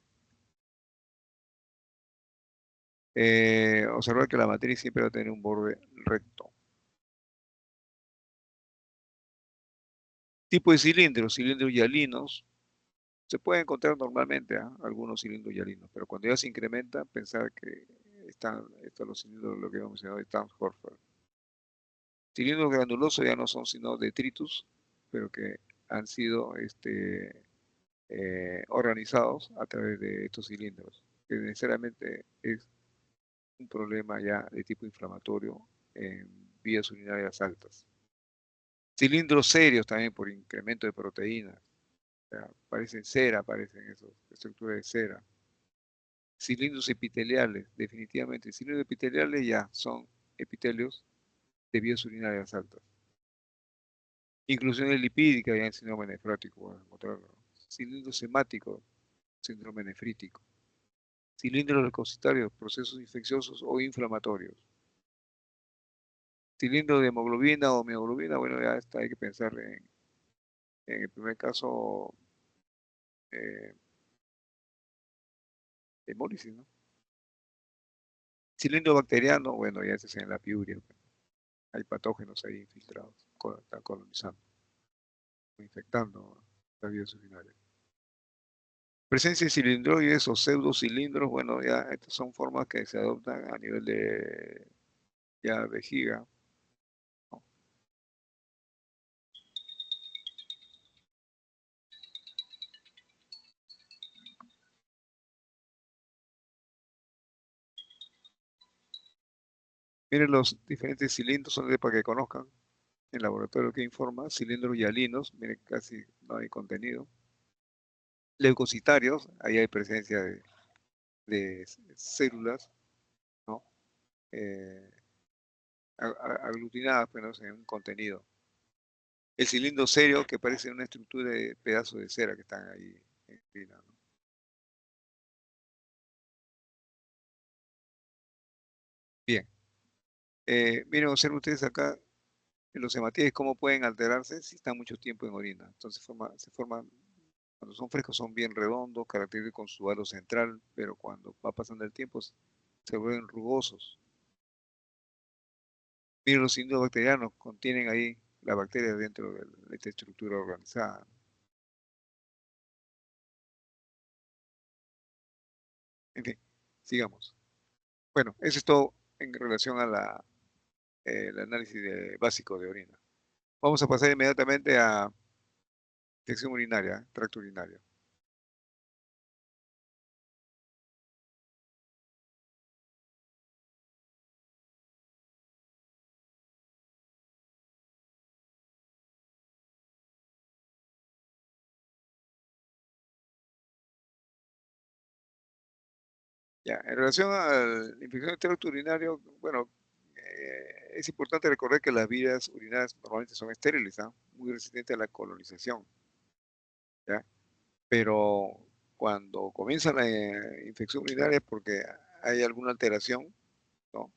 Observar que la matriz siempre va a tener un borde recto. Tipo de cilindros, cilindros hialinos. Se puede encontrar normalmente algunos cilindros hialinos, pero cuando ya se incrementa, pensar que están estos los cilindros, lo que hemos mencionado, de Towns-Horford. Cilindros granulosos ya no son sino detritus, pero que han sido organizados a través de estos cilindros, que necesariamente es un problema ya de tipo inflamatorio en vías urinarias altas. Cilindros serios también por incremento de proteínas. O sea, parecen cera, parecen esos, estructuras de cera. Cilindros epiteliales, definitivamente. Cilindros epiteliales ya son epitelios de vías urinarias altas. Inclusiones lipídicas ya en síndrome nefrótico, vamos a encontrarlo. Cilindros hemáticos, síndrome nefrítico. Cilindros leucocitarios, procesos infecciosos o inflamatorios. Cilindro de hemoglobina o mioglobina, bueno, ya está, hay que pensar en el primer caso, eh, hemólisis, ¿no? Cilindro bacteriano, bueno, ya ese es en la piuria. Hay patógenos ahí infiltrados, están colonizando, infectando las vías urinarias. Presencia de cilindroides o pseudocilindros, bueno, ya estas son formas que se adoptan a nivel de ya vejiga, ¿no? Miren los diferentes cilindros, son para que conozcan el laboratorio que informa, cilindros hialinos, miren, casi no hay contenido. Leucocitarios, ahí hay presencia de células, ¿no? Eh, aglutinadas, pero en un contenido. El cilindro serio, que parece una estructura de pedazos de cera que están ahí en fila, ¿no? Bien. Miren, observen ustedes acá en los hematíes cómo pueden alterarse si están mucho tiempo en orina. Entonces se forman, cuando son frescos son bien redondos, característicos con su halo central, pero cuando va pasando el tiempo se vuelven rugosos. Miren, los cilindros bacterianos contienen ahí la bacteria dentro de esta estructura organizada. En fin, sigamos. Bueno, eso es todo en relación a el análisis básico de orina. Vamos a pasar inmediatamente a infección urinaria, tracto urinario. Ya, en relación a la infección del tracto urinario, bueno, es importante recordar que las vías urinarias normalmente son estériles, ¿ah? Muy resistentes a la colonización, ¿ya? Pero cuando comienza la infección urinaria es porque hay alguna alteración, ¿no?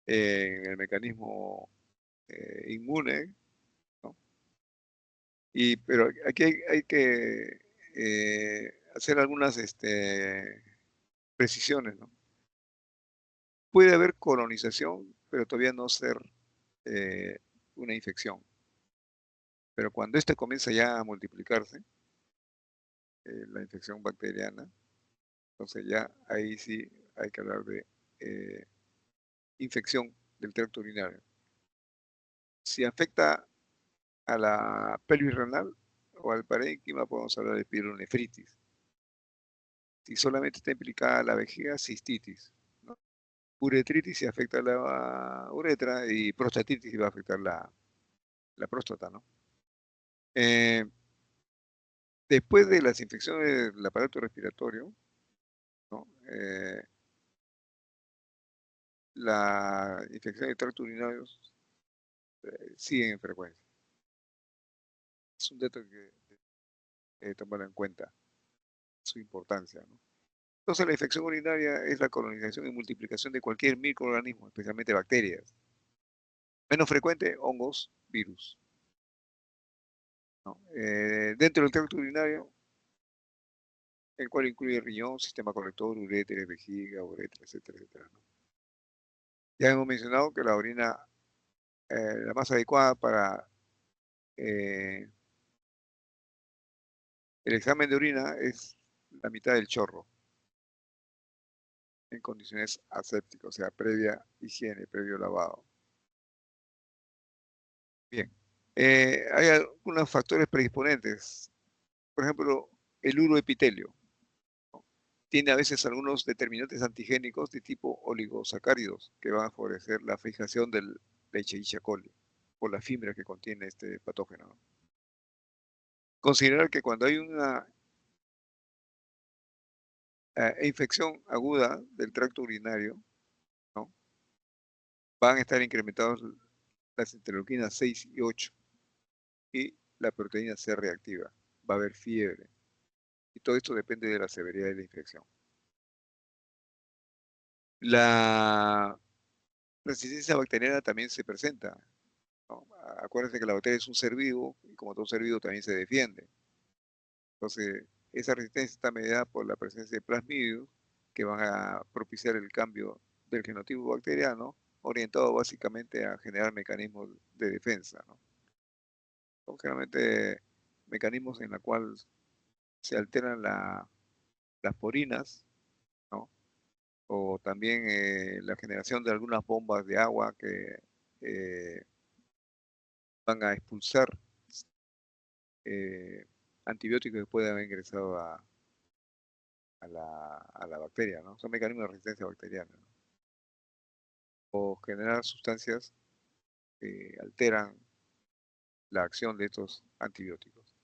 En el mecanismo inmune, ¿no? Pero aquí hay que hacer algunas precisiones, ¿no? Puede haber colonización, pero todavía no ser eh, una infección. Pero cuando ésta comienza ya a multiplicarse, la infección bacteriana, entonces ya ahí sí hay que hablar de infección del tracto urinario. Si afecta a la pelvis renal o al parénquima, podemos hablar de pielonefritis. Si solamente está implicada la vejiga, cistitis, ¿no? Uretritis si afecta la uretra y prostatitis si va a afectar la próstata, ¿no? Eh, Después de las infecciones del aparato respiratorio, ¿no? La infección de tracto urinario siguen en frecuencia. Es un dato que tomar en cuenta, su importancia, ¿no? Entonces, la infección urinaria es la colonización y multiplicación de cualquier microorganismo, especialmente bacterias. Menos frecuente, hongos, virus, ¿no? Dentro del tracto urinario, el cual incluye riñón, sistema colector, uréter, vejiga, uretra, etcétera, etcétera, ¿no? Ya hemos mencionado que la orina, la más adecuada para eh, el examen de orina es la mitad del chorro, en condiciones asépticas, o sea, previa higiene, previo lavado. Bien. Hay algunos factores predisponentes. Por ejemplo, el uroepitelio, ¿no? Tiene a veces algunos determinantes antigénicos de tipo oligosacáridos que van a favorecer la fijación del Escherichia coli por la fibra que contiene este patógeno, ¿no? Considerar que cuando hay una infección aguda del tracto urinario, ¿no? Van a estar incrementados las interleuquinas 6 y 8 y la proteína C reactiva. Va a haber fiebre. Y todo esto depende de la severidad de la infección. La resistencia bacteriana también se presenta, ¿no? Acuérdense que la bacteria es un ser vivo y como todo ser vivo también se defiende. Entonces, esa resistencia está mediada por la presencia de plasmidios que van a propiciar el cambio del genotipo bacteriano, orientado básicamente a generar mecanismos de defensa, ¿no? Son generalmente mecanismos en los cuales se alteran las porinas, ¿no? O también la generación de algunas bombas de agua que eh, van a expulsar eh, antibióticos que pueden haber ingresado a la bacteria, ¿no? Son mecanismos de resistencia bacteriana, ¿no? O generar sustancias que alteran la acción de estos antibióticos.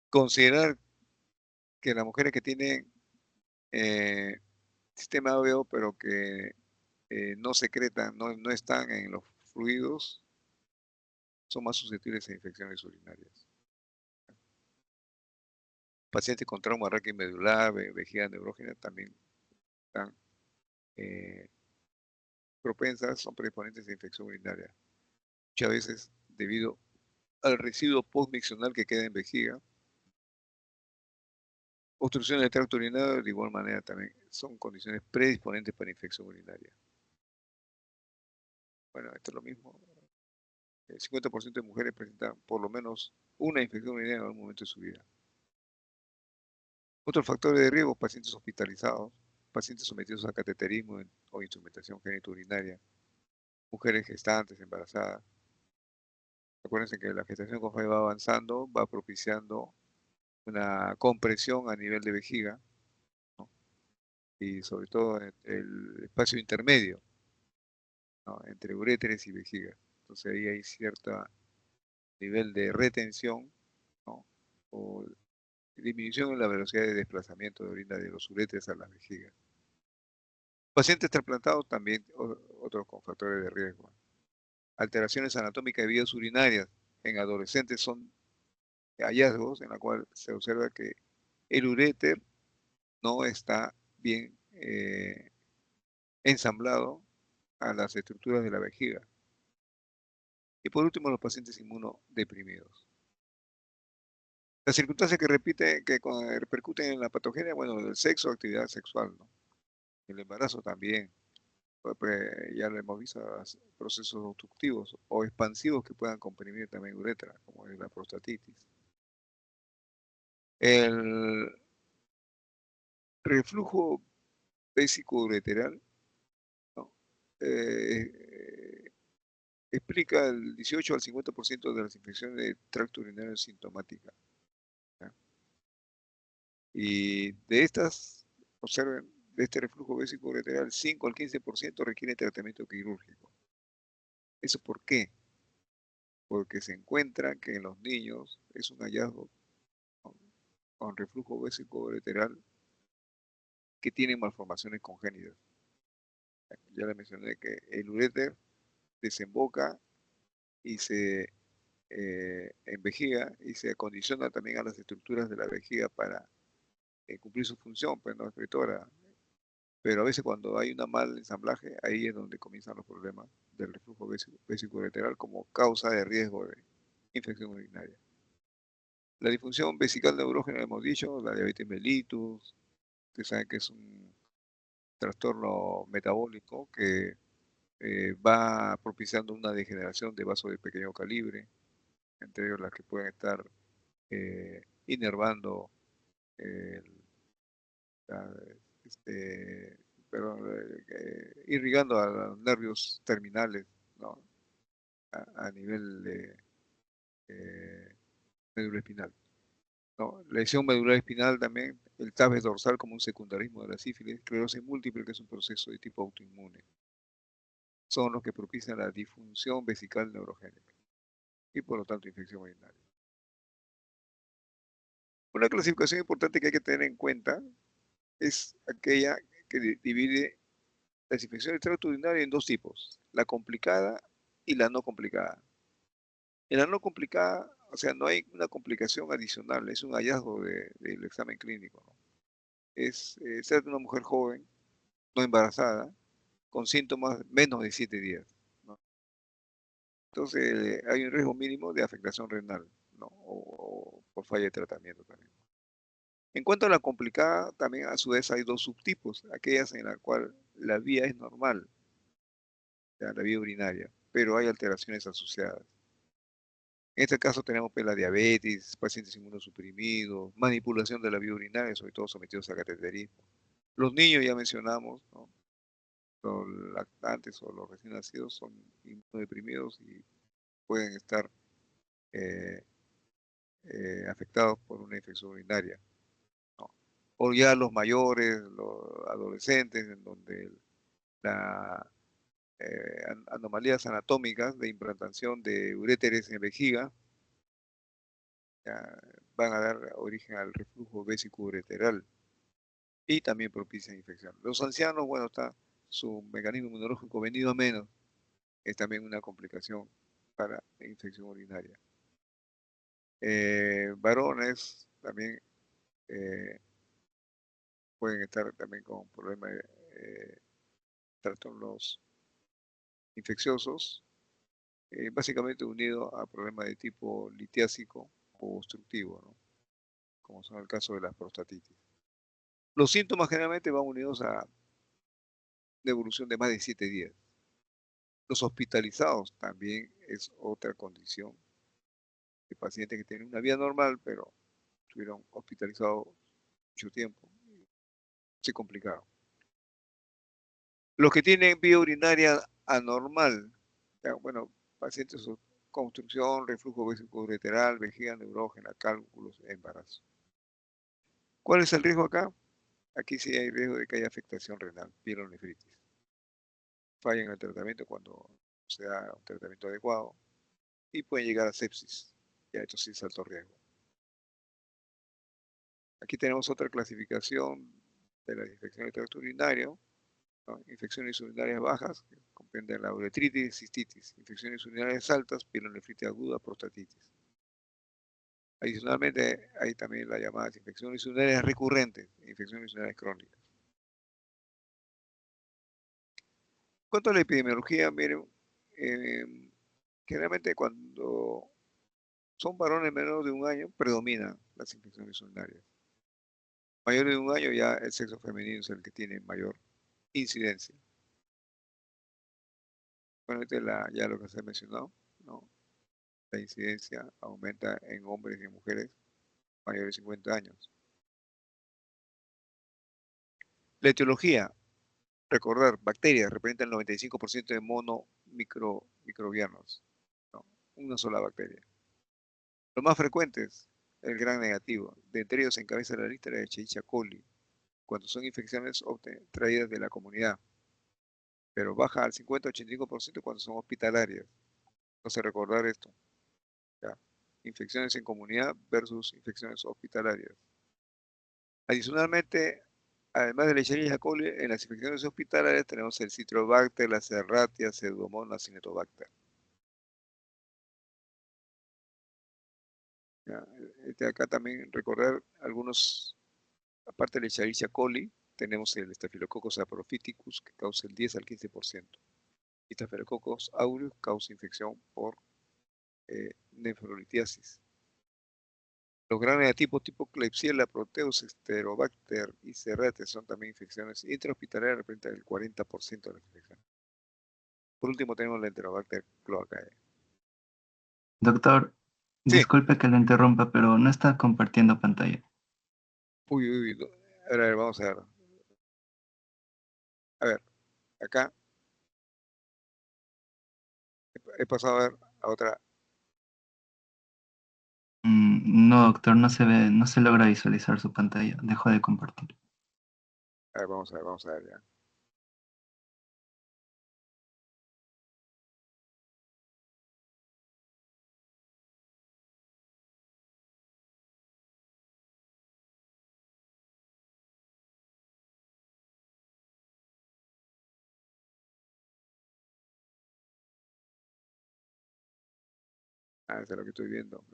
Considerar que las mujeres que tienen eh, sistema ABO, pero que no secretan, no están en los fluidos, son más susceptibles a infecciones urinarias. Pacientes con trauma raquimedular, vejiga neurógena también están eh, propensas, son predisponentes a infección urinaria. Muchas veces debido al residuo postmiccional que queda en vejiga. Obstrucción del tracto urinario de igual manera también son condiciones predisponentes para infección urinaria. Bueno, esto es lo mismo. El 50% de mujeres presentan por lo menos una infección urinaria en algún momento de su vida. Otros factores de riesgo, pacientes hospitalizados, pacientes sometidos a cateterismo o instrumentación genitourinaria, mujeres gestantes, embarazadas. Acuérdense que la gestación conforme va avanzando va propiciando una compresión a nivel de vejiga, ¿no? Y sobre todo en el espacio intermedio, ¿no? Entre uréteres y vejiga. Entonces ahí hay cierto nivel de retención, ¿no? O disminución en la velocidad de desplazamiento de orina de los uréteres a las vejigas. Pacientes trasplantados también otros con factores de riesgo. Alteraciones anatómicas de vías urinarias en adolescentes son hallazgos en la cual se observa que el uréter no está bien ensamblado a las estructuras de la vejiga. Y por último, los pacientes inmunodeprimidos. Las circunstancias que repiten, que repercuten en la patogenia, bueno, el sexo, actividad sexual, ¿no? El embarazo también. Ya lo hemos visto, procesos obstructivos o expansivos que puedan comprimir también uretra, como es la prostatitis. El reflujo vésico-ureteral, ¿no? Eh, explica el 18 al 50% de las infecciones de tracto urinario sintomáticas, ¿ya? Y de estas, observen, de este reflujo vésico-ureteral, 5 al 15% requiere tratamiento quirúrgico. ¿Eso por qué? Porque se encuentra que en los niños es un hallazgo con reflujo vésico-ureteral que tienen malformaciones congénitas. Ya les mencioné que el uréter desemboca y se en vejiga y se acondiciona también a las estructuras de la vejiga para cumplir su función, pues no excretora. Pero a veces cuando hay una mal ensamblaje, ahí es donde comienzan los problemas del reflujo vesicoureteral como causa de riesgo de infección urinaria. La disfunción vesical neurógena, hemos dicho, la diabetes mellitus, que saben que es un trastorno metabólico que va propiciando una degeneración de vasos de pequeño calibre, entre ellos las que pueden estar inervando el, la- este, perdón, irrigando a los nervios terminales, ¿no? A nivel de médula espinal. ¿No? Lesión medular espinal también, el TAF dorsal como un secundarismo de la sífilis, esclerosis múltiple, que es un proceso de tipo autoinmune. Son los que propician la disfunción vesical neurogénica y por lo tanto infección urinaria. Una clasificación importante que hay que tener en cuenta es aquella que divide las infecciones del tracto urinario en dos tipos, la complicada y la no complicada. En la no complicada, o sea, no hay una complicación adicional, es un hallazgo del examen clínico, ¿no? Es ser una mujer joven, no embarazada, con síntomas menos de 7 días, ¿no? Entonces, hay un riesgo mínimo de afectación renal, ¿no? O por falla de tratamiento también. En cuanto a la complicada, también a su vez hay dos subtipos, aquellas en las cuales la vía es normal, o sea, la vía urinaria, pero hay alteraciones asociadas. En este caso tenemos pues, la diabetes, pacientes inmunosuprimidos, manipulación de la vía urinaria, sobre todo sometidos a cateterismo. Los niños ya mencionamos, ¿no? Los lactantes o los recién nacidos son inmunodeprimidos y pueden estar eh, afectados por una infección urinaria, ¿no? O ya los mayores, los adolescentes, en donde las anomalías anatómicas de implantación de uréteres en vejiga ya van a dar origen al reflujo vesicoureteral y también propician infección. Los ancianos, bueno, está su mecanismo inmunológico venido a menos, es también una complicación para la infección urinaria. Varones también eh, pueden estar también con problemas de trastornos infecciosos, básicamente unidos a problemas de tipo litiásico o obstructivo, ¿no? Como son el caso de la prostatitis. Los síntomas generalmente van unidos a una evolución de más de 7 días. Los hospitalizados también es otra condición de pacientes que tienen una vida normal, pero estuvieron hospitalizados mucho tiempo. Se complicaron. Los que tienen vía urinaria anormal, ya, bueno, pacientes con obstrucción, reflujo vesicoureteral, vejiga neurógena, cálculos, embarazo. ¿Cuál es el riesgo acá? Aquí sí hay riesgo de que haya afectación renal, pielonefritis. Falla en el tratamiento cuando se da un tratamiento adecuado y pueden llegar a sepsis. Ya esto sí es alto riesgo. Aquí tenemos otra clasificación de las infecciones del tracto urinario, ¿no? Infecciones urinarias bajas, que comprenden la uretritis, cistitis, infecciones urinarias altas, pielonefritis aguda, prostatitis. Adicionalmente, hay también las llamadas infecciones urinarias recurrentes, infecciones urinarias crónicas. En cuanto a la epidemiología, miren, eh, generalmente cuando son varones menores de un año, predominan las infecciones urinarias. Mayores de un año ya el sexo femenino es el que tiene mayor incidencia. Bueno, ya lo que se ha mencionado, ¿no? La incidencia aumenta en hombres y en mujeres mayores de 50 años. La etiología, recordar, bacterias representan el 95% de microbianos, ¿no? Una sola bacteria. Los más frecuentes, el gran negativo, de entre ellos encabeza la lista de Escherichia coli, cuando son infecciones traídas de la comunidad, pero baja al 50-85% cuando son hospitalarias. Entonces recordar esto, ¿ya? Infecciones en comunidad versus infecciones hospitalarias. Adicionalmente, además de la Escherichia coli, en las infecciones hospitalarias tenemos el Citrobacter, la Serratia, Pseudomonas, Cinetobacter. ¿Ya? Acá también recordar algunos aparte del Escherichia coli, tenemos el Staphylococcus saprophyticus, que causa el 10 al 15%. Y Staphylococcus aureus causa infección por nefrolitiasis. Los gran negativos tipo Klebsiella, Proteus, Enterobacter y Serrates son también infecciones intrahospitalarias, representan el 40% de las infecciones. Por último tenemos la Enterobacter cloacae. Doctor, Sí. disculpe que lo interrumpa, pero no está compartiendo pantalla. Uy, uy, uy. A ver, vamos a ver. A ver, acá he pasado a ver a otra. No, doctor, no se ve, no se logra visualizar su pantalla. Dejo de compartir. A ver, vamos a ver ya. Ah, eso es lo que estoy viendo.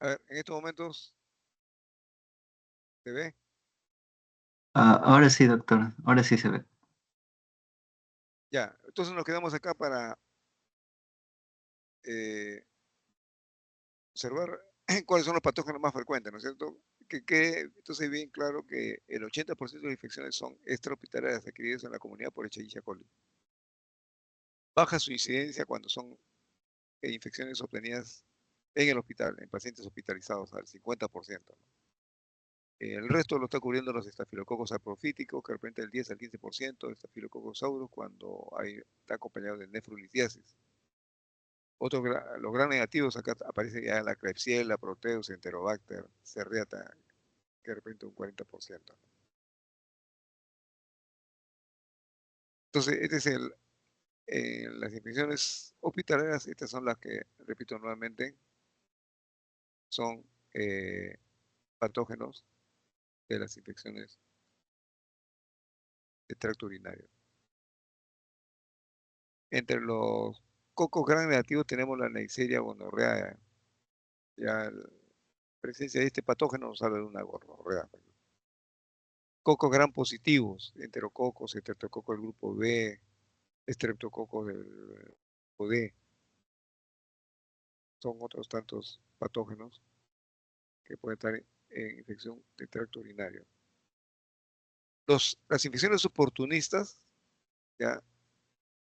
A ver, en estos momentos se ve. Ahora sí, doctor, ahora sí se ve. Ya, entonces nos quedamos acá para eh, observar cuáles son los patógenos más frecuentes, ¿no es cierto? Entonces bien claro que el 80% de las infecciones son extrahospitalarias adquiridas en la comunidad por Escherichia coli. Baja su incidencia cuando son infecciones obtenidas en el hospital, en pacientes hospitalizados, al 50%. ¿No? El resto lo está cubriendo los estafilococos saprofíticos, que representan el 10 al 15%, estafilococos aureus cuando está acompañado de nefrolitiasis. Los gran negativos, acá aparece ya la Klebsiella, Proteus, Enterobacter, Serriata, que representa un 40%. Entonces, este es las infecciones hospitalarias, estas son las que, repito nuevamente, son patógenos de las infecciones de tracto urinario. Entre los cocos gran negativos tenemos la Neisseria gonorrea. Ya la presencia de este patógeno nos habla de una gonorrea. Cocos gran positivos, enterococos, estreptococos del grupo B, estreptococos del grupo D. Son otros tantos patógenos que pueden estar en infección de tracto urinario. Las infecciones oportunistas, ya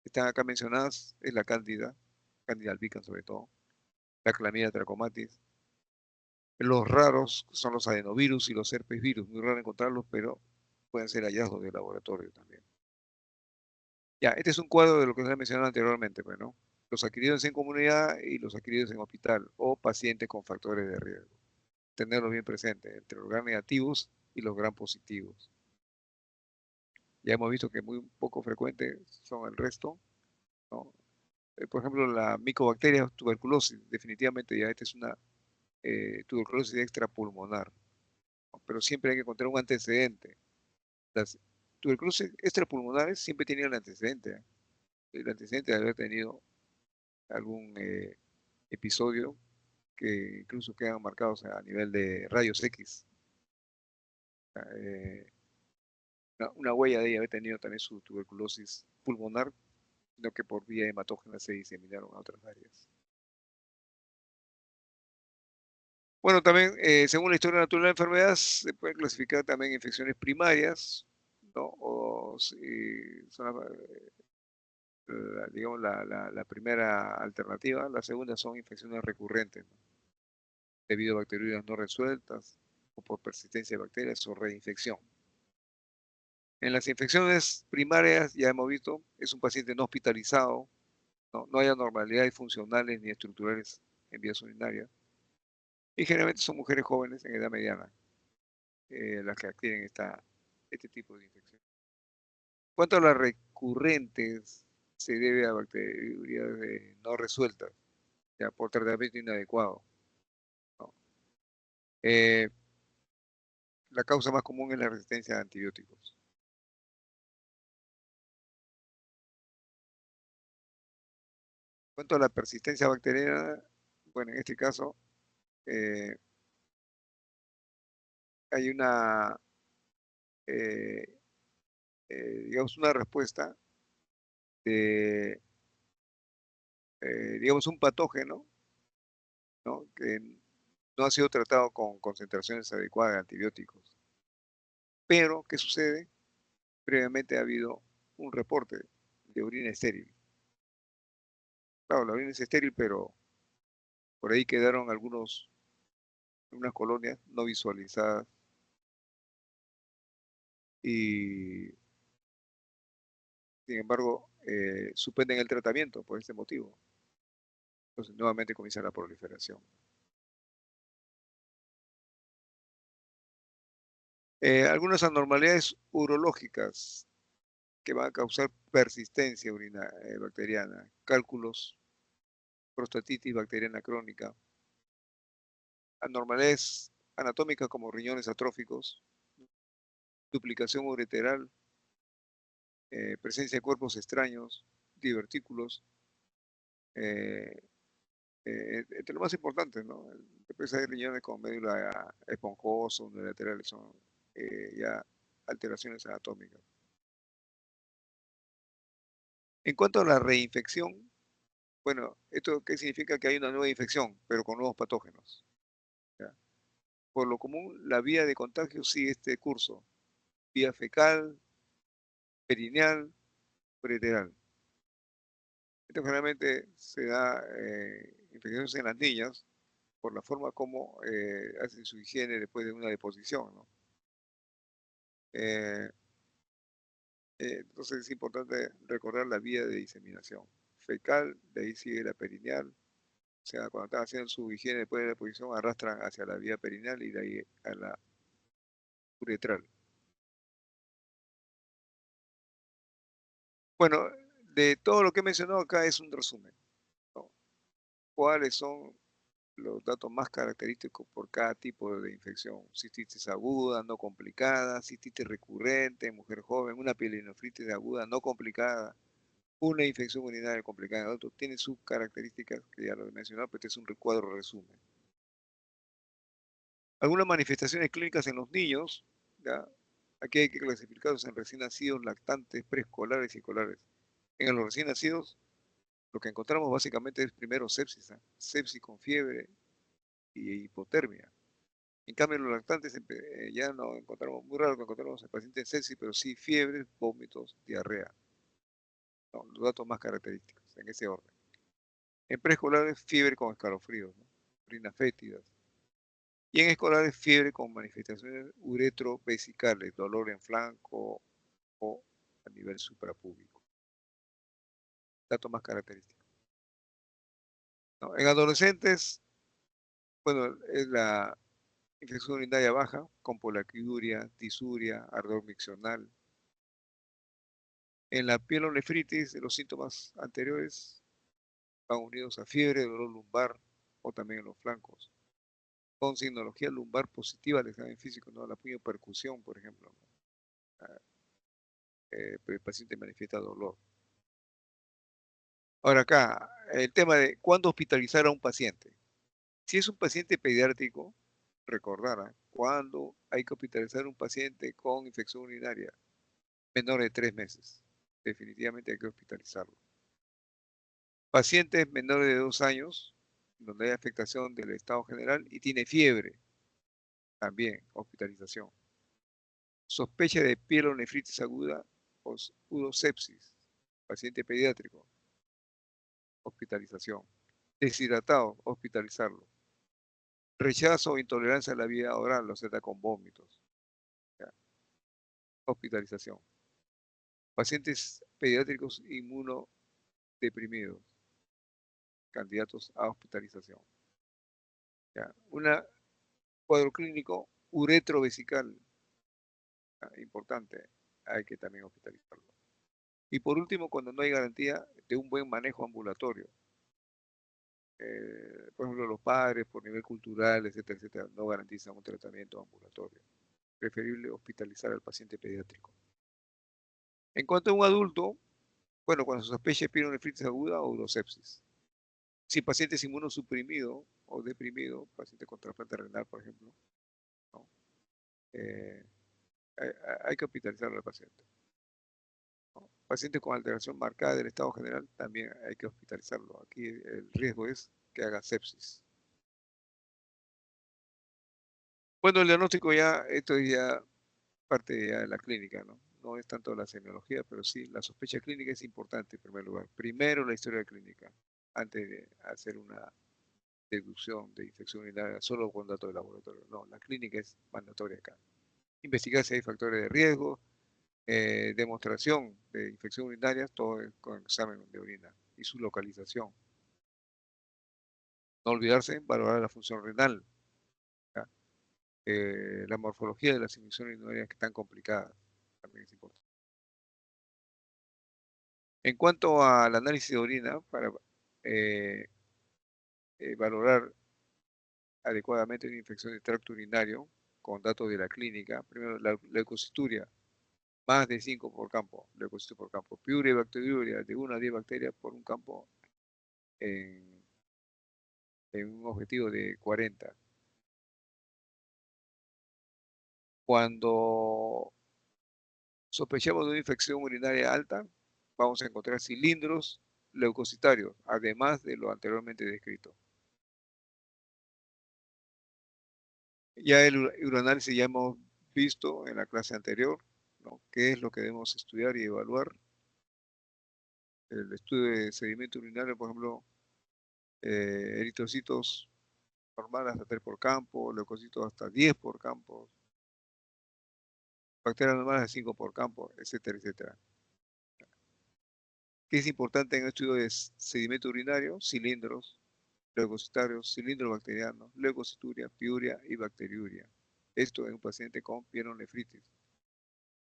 están acá mencionadas, es la Candida albicans sobre todo, la Clamidia trachomatis. Los raros son los adenovirus y los herpes virus, muy raro encontrarlos, pero pueden ser hallazgos de laboratorio también. Ya, este es un cuadro de lo que se ha mencionado anteriormente, pues, ¿no? Los adquiridos en comunidad y los adquiridos en hospital o pacientes con factores de riesgo. Tenerlos bien presentes, entre los gran negativos y los gran positivos. Ya hemos visto que muy poco frecuentes son el resto, ¿no? Por ejemplo, la micobacteria tuberculosis, definitivamente ya esta es una tuberculosis extrapulmonar, ¿no? Pero siempre hay que encontrar un antecedente. Las tuberculosis extrapulmonares siempre tienen el antecedente de haber tenido algún episodio que incluso quedan marcados a nivel de rayos X. Eh, una huella de ella haber tenido también su tuberculosis pulmonar, sino que por vía hematógena se diseminaron a otras áreas. Bueno, también, según la historia natural de la enfermedad, se pueden clasificar también infecciones primarias, ¿no? O si son digamos, la primera alternativa. La segunda son infecciones recurrentes, ¿no? Debido a bacterias no resueltas o por persistencia de bacterias o reinfección. En las infecciones primarias, ya hemos visto, es un paciente no hospitalizado, no hay anormalidades funcionales ni estructurales en vías urinarias, y generalmente son mujeres jóvenes en edad mediana las que adquieren este tipo de infección. En cuanto a las recurrentes, se debe a bacterias no resueltas, ya por tratamiento inadecuado, ¿no? Eh, la causa más común es la resistencia a antibióticos. En cuanto a la persistencia bacteriana, bueno, en este caso eh, hay eh, digamos, una respuesta de, digamos, un patógeno, ¿no? Que no ha sido tratado con concentraciones adecuadas de antibióticos. Pero, ¿qué sucede? Previamente ha habido un reporte de orina estéril. Claro, la orina es estéril, pero por ahí quedaron unas colonias no visualizadas y, sin embargo, suspenden el tratamiento por este motivo. Entonces, nuevamente comienza la proliferación. Algunas anormalidades urológicas que van a causar persistencia bacteriana, cálculos, prostatitis bacteriana crónica, anormalidades anatómicas como riñones atróficos, duplicación ureteral, presencia de cuerpos extraños, divertículos, eh, entre lo más importante, ¿no? Después hay riñones con médula esponjosa, unilaterales, son ya alteraciones anatómicas. En cuanto a la reinfección, bueno, ¿esto qué significa? Que hay una nueva infección, pero con nuevos patógenos, ¿ya? Por lo común, la vía de contagio sigue este curso: vía fecal, perineal, ureteral. Esto generalmente se da infecciones en las niñas por la forma como hacen su higiene después de una deposición, ¿no? Eh, entonces es importante recordar la vía de diseminación. Fecal, de ahí sigue la perineal. O sea, cuando están haciendo su higiene después de la deposición, arrastran hacia la vía perineal y de ahí a la uretral. Bueno, de todo lo que he mencionado acá es un resumen, ¿no? ¿Cuáles son los datos más característicos por cada tipo de infección? Cistitis aguda, no complicada; cistitis recurrente, mujer joven; una pielonefritis aguda, no complicada; una infección urinaria complicada en adulto. Tiene sus características que ya lo he mencionado, pero este es un cuadro resumen. Algunas manifestaciones clínicas en los niños, ¿ya? Aquí hay que clasificarlos en recién nacidos, lactantes, preescolares y escolares. En los recién nacidos, lo que encontramos básicamente es primero sepsis, ¿eh? Sepsis con fiebre y hipotermia. En cambio, en los lactantes ya no encontramos, muy raro que encontramos en pacientes sepsis, pero sí fiebre, vómitos, diarrea. No, los datos más característicos, en ese orden. En preescolares, fiebre con escalofríos, ¿no? Orinas fétidas. Y en escolares, fiebre con manifestaciones uretrovesicales, dolor en flanco o a nivel suprapúbico. Datos más característicos, ¿no? En adolescentes, bueno, es la infección urinaria baja, con poliaquiduria, disuria, ardor miccional. En la pielonefritis, los síntomas anteriores van unidos a fiebre, dolor lumbar o también en los flancos, con signología lumbar positiva al examen físico, ¿no? La percusión, por ejemplo, ¿no? El paciente manifiesta dolor. Ahora acá, el tema de cuándo hospitalizar a un paciente. Si es un paciente pediátrico, recordar, ¿eh? Cuándo hay que hospitalizar a un paciente con infección urinaria menor de 3 meses. Definitivamente hay que hospitalizarlo. Pacientes menores de 2 años, donde hay afectación del estado general y tiene fiebre, también hospitalización. Sospecha de pielonefritis aguda o pseudosepsis, Paciente pediátrico, hospitalización. Deshidratado, hospitalizarlo. Rechazo o intolerancia a la vía oral, o sea, está con vómitos. ¿Ya? Hospitalización. Pacientes pediátricos inmunodeprimidos, candidatos a hospitalización. ¿Ya? Un cuadro clínico uretrovesical, importante, hay que también hospitalizarlo. Y por último, cuando no hay garantía de un buen manejo ambulatorio. Por ejemplo, los padres, por nivel cultural, etcétera, etcétera, no garantizan un tratamiento ambulatorio. Preferible hospitalizar al paciente pediátrico. En cuanto a un adulto, bueno, cuando se sospecha de pielonefritis aguda o urosepsis. Si el paciente es inmunosuprimido o deprimido, paciente con trasplante renal, por ejemplo, ¿no? Eh, hay que hospitalizar al paciente. ¿No? Paciente con alteración marcada del estado general, también hay que hospitalizarlo. Aquí el riesgo es que haga sepsis. Bueno, el diagnóstico ya, esto es ya parte ya de la clínica, ¿no? No es tanto la semiología, pero sí, la sospecha clínica es importante en primer lugar. Primero la historia clínica, antes de hacer una deducción de infección urinaria solo con datos de laboratorio. No, la clínica es mandatoria acá. Investigar si hay factores de riesgo, demostración de infección urinaria, todo con examen de orina y su localización. No olvidarse, valorar la función renal, la morfología de las infecciones urinarias que están complicadas, también es importante. En cuanto al análisis de orina, para eh, valorar adecuadamente una infección de tracto urinario, con datos de la clínica, primero la leucocituria, más de 5 por campo, leucocitos por campo. Piuria y bacteriuria, de 1 a 10 bacterias por un campo en, en un objetivo de 40. Cuando sospechamos de una infección urinaria alta, vamos a encontrar cilindros leucocitarios, además de lo anteriormente descrito. Ya el uroanálisis ya hemos visto en la clase anterior, ¿no? ¿Qué es lo que debemos estudiar y evaluar? El estudio de sedimento urinario, por ejemplo, eritrocitos normales hasta 3 por campo, leucocitos hasta 10 por campo, bacterias normales de 5 por campo, etcétera, etcétera. ¿Qué es importante en el estudio de sedimento urinario? Cilindros leucocitarios, cilindro bacteriano, leucocituria, piuria y bacteriuria. Esto en un paciente con pielonefritis.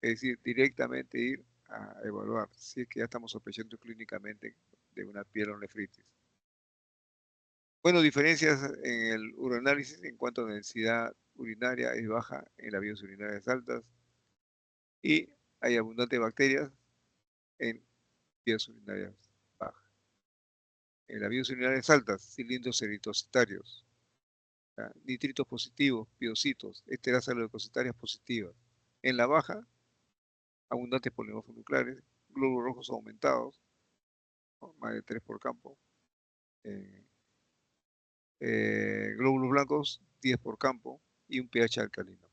Es decir, directamente ir a evaluar si es que ya estamos sospechando clínicamente de una pielonefritis. Bueno, diferencias en el uroanálisis en cuanto a densidad urinaria es baja, en las vías urinarias altas y hay abundantes bacterias en vías urinarias bajas. En las vías urinarias altas, cilindros eritrocitarios, nitritos positivos, piocitos, esterasas leucocitarias positivas. En la baja, abundantes polimorfos nucleares, glóbulos rojos aumentados, ¿no? Más de 3 por campo. Eh, glóbulos blancos, 10 por campo y un pH alcalino.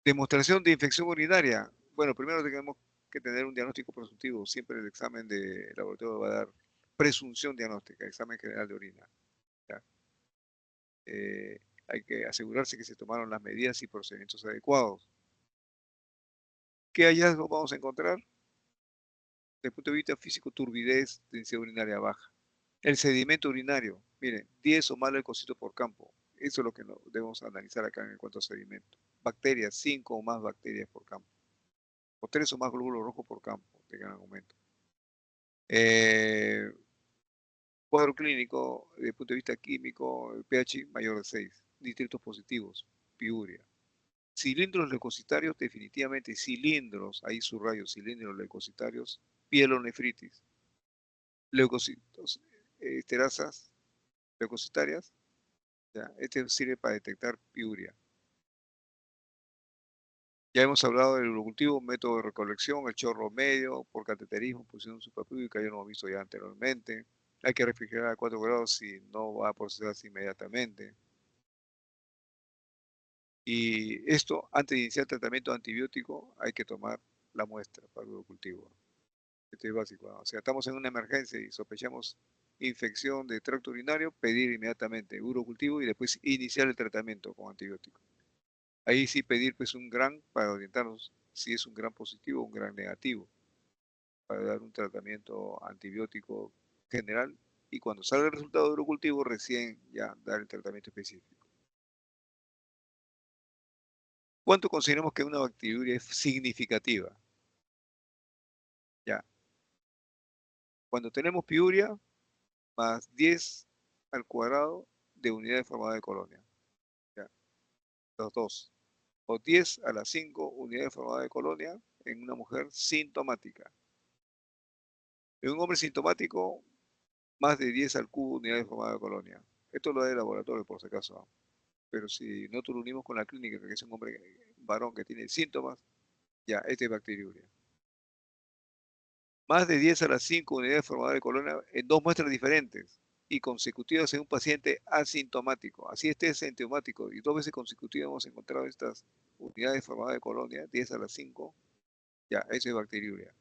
Demostración de infección urinaria. Bueno, primero tenemos que tener un diagnóstico presuntivo. Siempre el examen de laboratorio va a dar presunción diagnóstica, examen general de orina. ¿Ya? Hay que asegurarse que se tomaron las medidas y procedimientos adecuados. ¿Qué hallazgos vamos a encontrar? Desde el punto de vista físico, turbidez, densidad urinaria baja. El sedimento urinario, miren, 10 o más leucocitos por campo. Eso es lo que debemos analizar acá en cuanto a sedimento. Bacterias, 5 o más bacterias por campo. O 3 o más glóbulos rojos por campo, de gran aumento. Cuadro clínico, desde el punto de vista químico, el pH mayor de 6. Nitritos positivos, piuria. Cilindros leucocitarios, definitivamente cilindros, ahí subrayo, cilindros leucocitarios, pielonefritis. Leucocitos, esterasas leucocitarias, ¿ya? Este sirve para detectar piuria. Ya hemos hablado del urocultivo, método de recolección, el chorro medio, por cateterismo, posición suprapúbica, ya lo hemos visto ya anteriormente. Hay que refrigerar a 4 grados si no va a procesarse inmediatamente. Y esto, antes de iniciar tratamiento antibiótico, hay que tomar la muestra para el urocultivo. Esto es básico, ¿no? O sea, estamos en una emergencia y sospechamos infección de tracto urinario, pedir inmediatamente urocultivo y después iniciar el tratamiento con antibióticos. Ahí sí pedir pues un gran para orientarnos si es un gran positivo o un gran negativo, para dar un tratamiento antibiótico general y cuando salga el resultado de urocultivo recién ya dar el tratamiento específico. ¿Cuánto consideramos que una bacteriuria es significativa? Ya, cuando tenemos piuria, más 10 al cuadrado de unidades formadas de colonia. Ya, los dos. O 10 a la 5 unidades formadas de colonia en una mujer sintomática. En un hombre sintomático, más de 10 al cubo unidades formadas de colonia. Esto lo da el laboratorio, por si acaso. Pero si nosotros lo unimos con la clínica, que es un hombre varón que tiene síntomas, ya, este es bacteriuria. Más de 10 a las 5 unidades formadas de colonia en dos muestras diferentes y consecutivas en un paciente asintomático. Así esté asintomático y 2 veces consecutivas hemos encontrado estas unidades formadas de colonia, 10 a las 5, ya, eso es bacteriuria.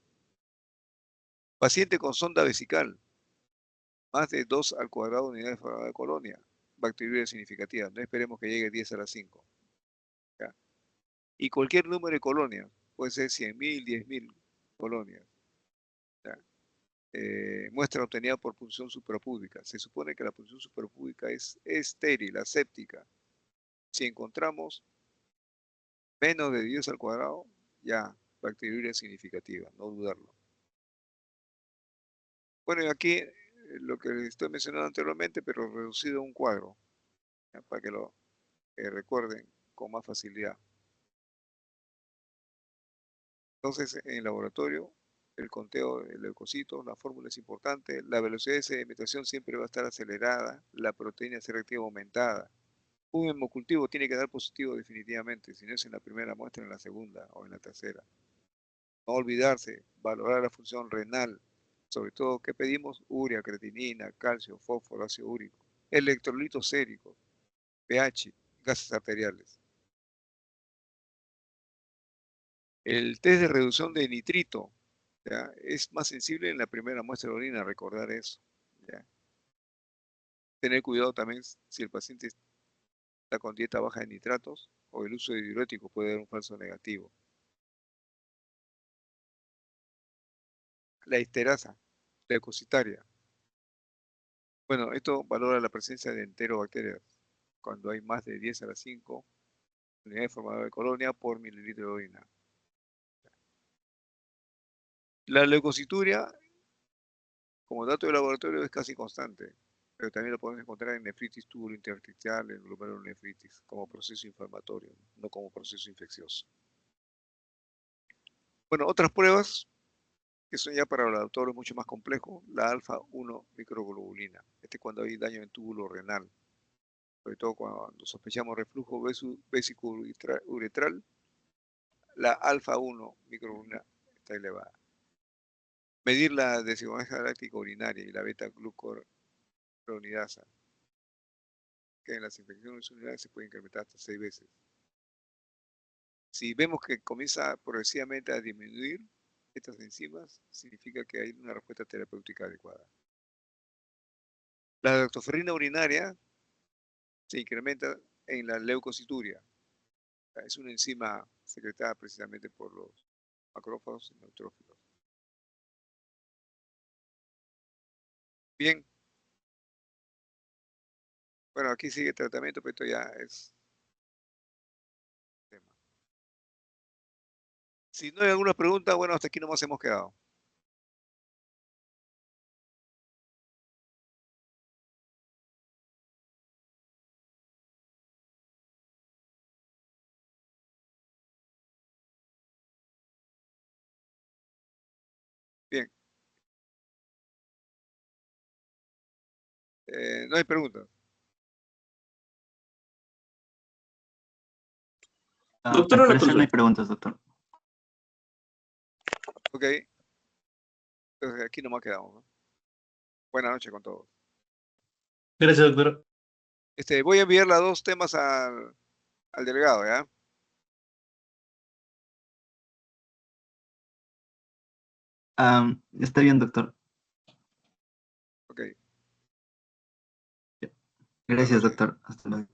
Paciente con sonda vesical, más de 2 al cuadrado unidades formadas de colonia, bacteriuria significativa. No esperemos que llegue 10 a las 5. ¿Ya? Y cualquier número de colonias, puede ser 100.000, 10.000 colonias. ¿Ya? Muestra obtenida por punción suprapúbica. Se supone que la punción suprapúbica es estéril, aséptica. Si encontramos menos de 10 al cuadrado, ya, bacteriuria significativa, no dudarlo. Bueno, y aquí lo que les estoy mencionando anteriormente, pero reducido a un cuadro, ¿ya? Para que lo recuerden con más facilidad. Entonces, en el laboratorio, el conteo de leucocitos, la fórmula es importante, la velocidad de sedimentación siempre va a estar acelerada, la proteína C reactiva aumentada. Un hemocultivo tiene que dar positivo definitivamente, si no es en la primera muestra, en la segunda o en la tercera. No olvidarse, valorar la función renal, sobre todo, ¿qué pedimos? Urea, creatinina, calcio, fósforo, ácido úrico, electrolitos séricos, pH, gases arteriales. El test de reducción de nitrito, ¿ya? Es más sensible en la primera muestra de orina, recordar eso. ¿Ya? Tener cuidado también si el paciente está con dieta baja de nitratos o el uso de diuréticos puede dar un falso negativo. La esterasa leucocitaria. Bueno, esto valora la presencia de enterobacterias cuando hay más de 10 a la 5 unidades formadoras de colonia por mililitro de orina. La leucocituria, como dato de laboratorio, es casi constante, pero también lo podemos encontrar en nefritis tubulointersticial, en glomerulonefritis, como proceso inflamatorio, no como proceso infeccioso. Bueno, otras pruebas que son ya para laboratorios mucho más complejos, la alfa-1 microglobulina. Este es cuando hay daño en túbulo renal, sobre todo cuando sospechamos reflujo vesicouretral, la alfa-1 microglobulina está elevada. Medir la desoxigenación galáctica urinaria y la beta-glucuronidasa, que en las infecciones urinarias se puede incrementar hasta 6 veces. Si vemos que comienza progresivamente a disminuir estas enzimas, significa que hay una respuesta terapéutica adecuada. La lactoferrina urinaria se incrementa en la leucocituria. Es una enzima secretada precisamente por los macrófagos y neutrófilos. Bien, bueno, aquí sigue el tratamiento, pero esto ya es tema. Si no hay alguna pregunta, bueno, hasta aquí nomás hemos quedado. Bien, no hay preguntas. Doctor, Al una parecer no hay consulta. preguntas, doctor. Ok, entonces aquí nomás quedamos, ¿no? Buenas noches con todos. Gracias, doctor. Voy a enviar los 2 temas al delegado, ¿ya? Está bien, doctor. Ok. Gracias, noches. doctor. Hasta luego.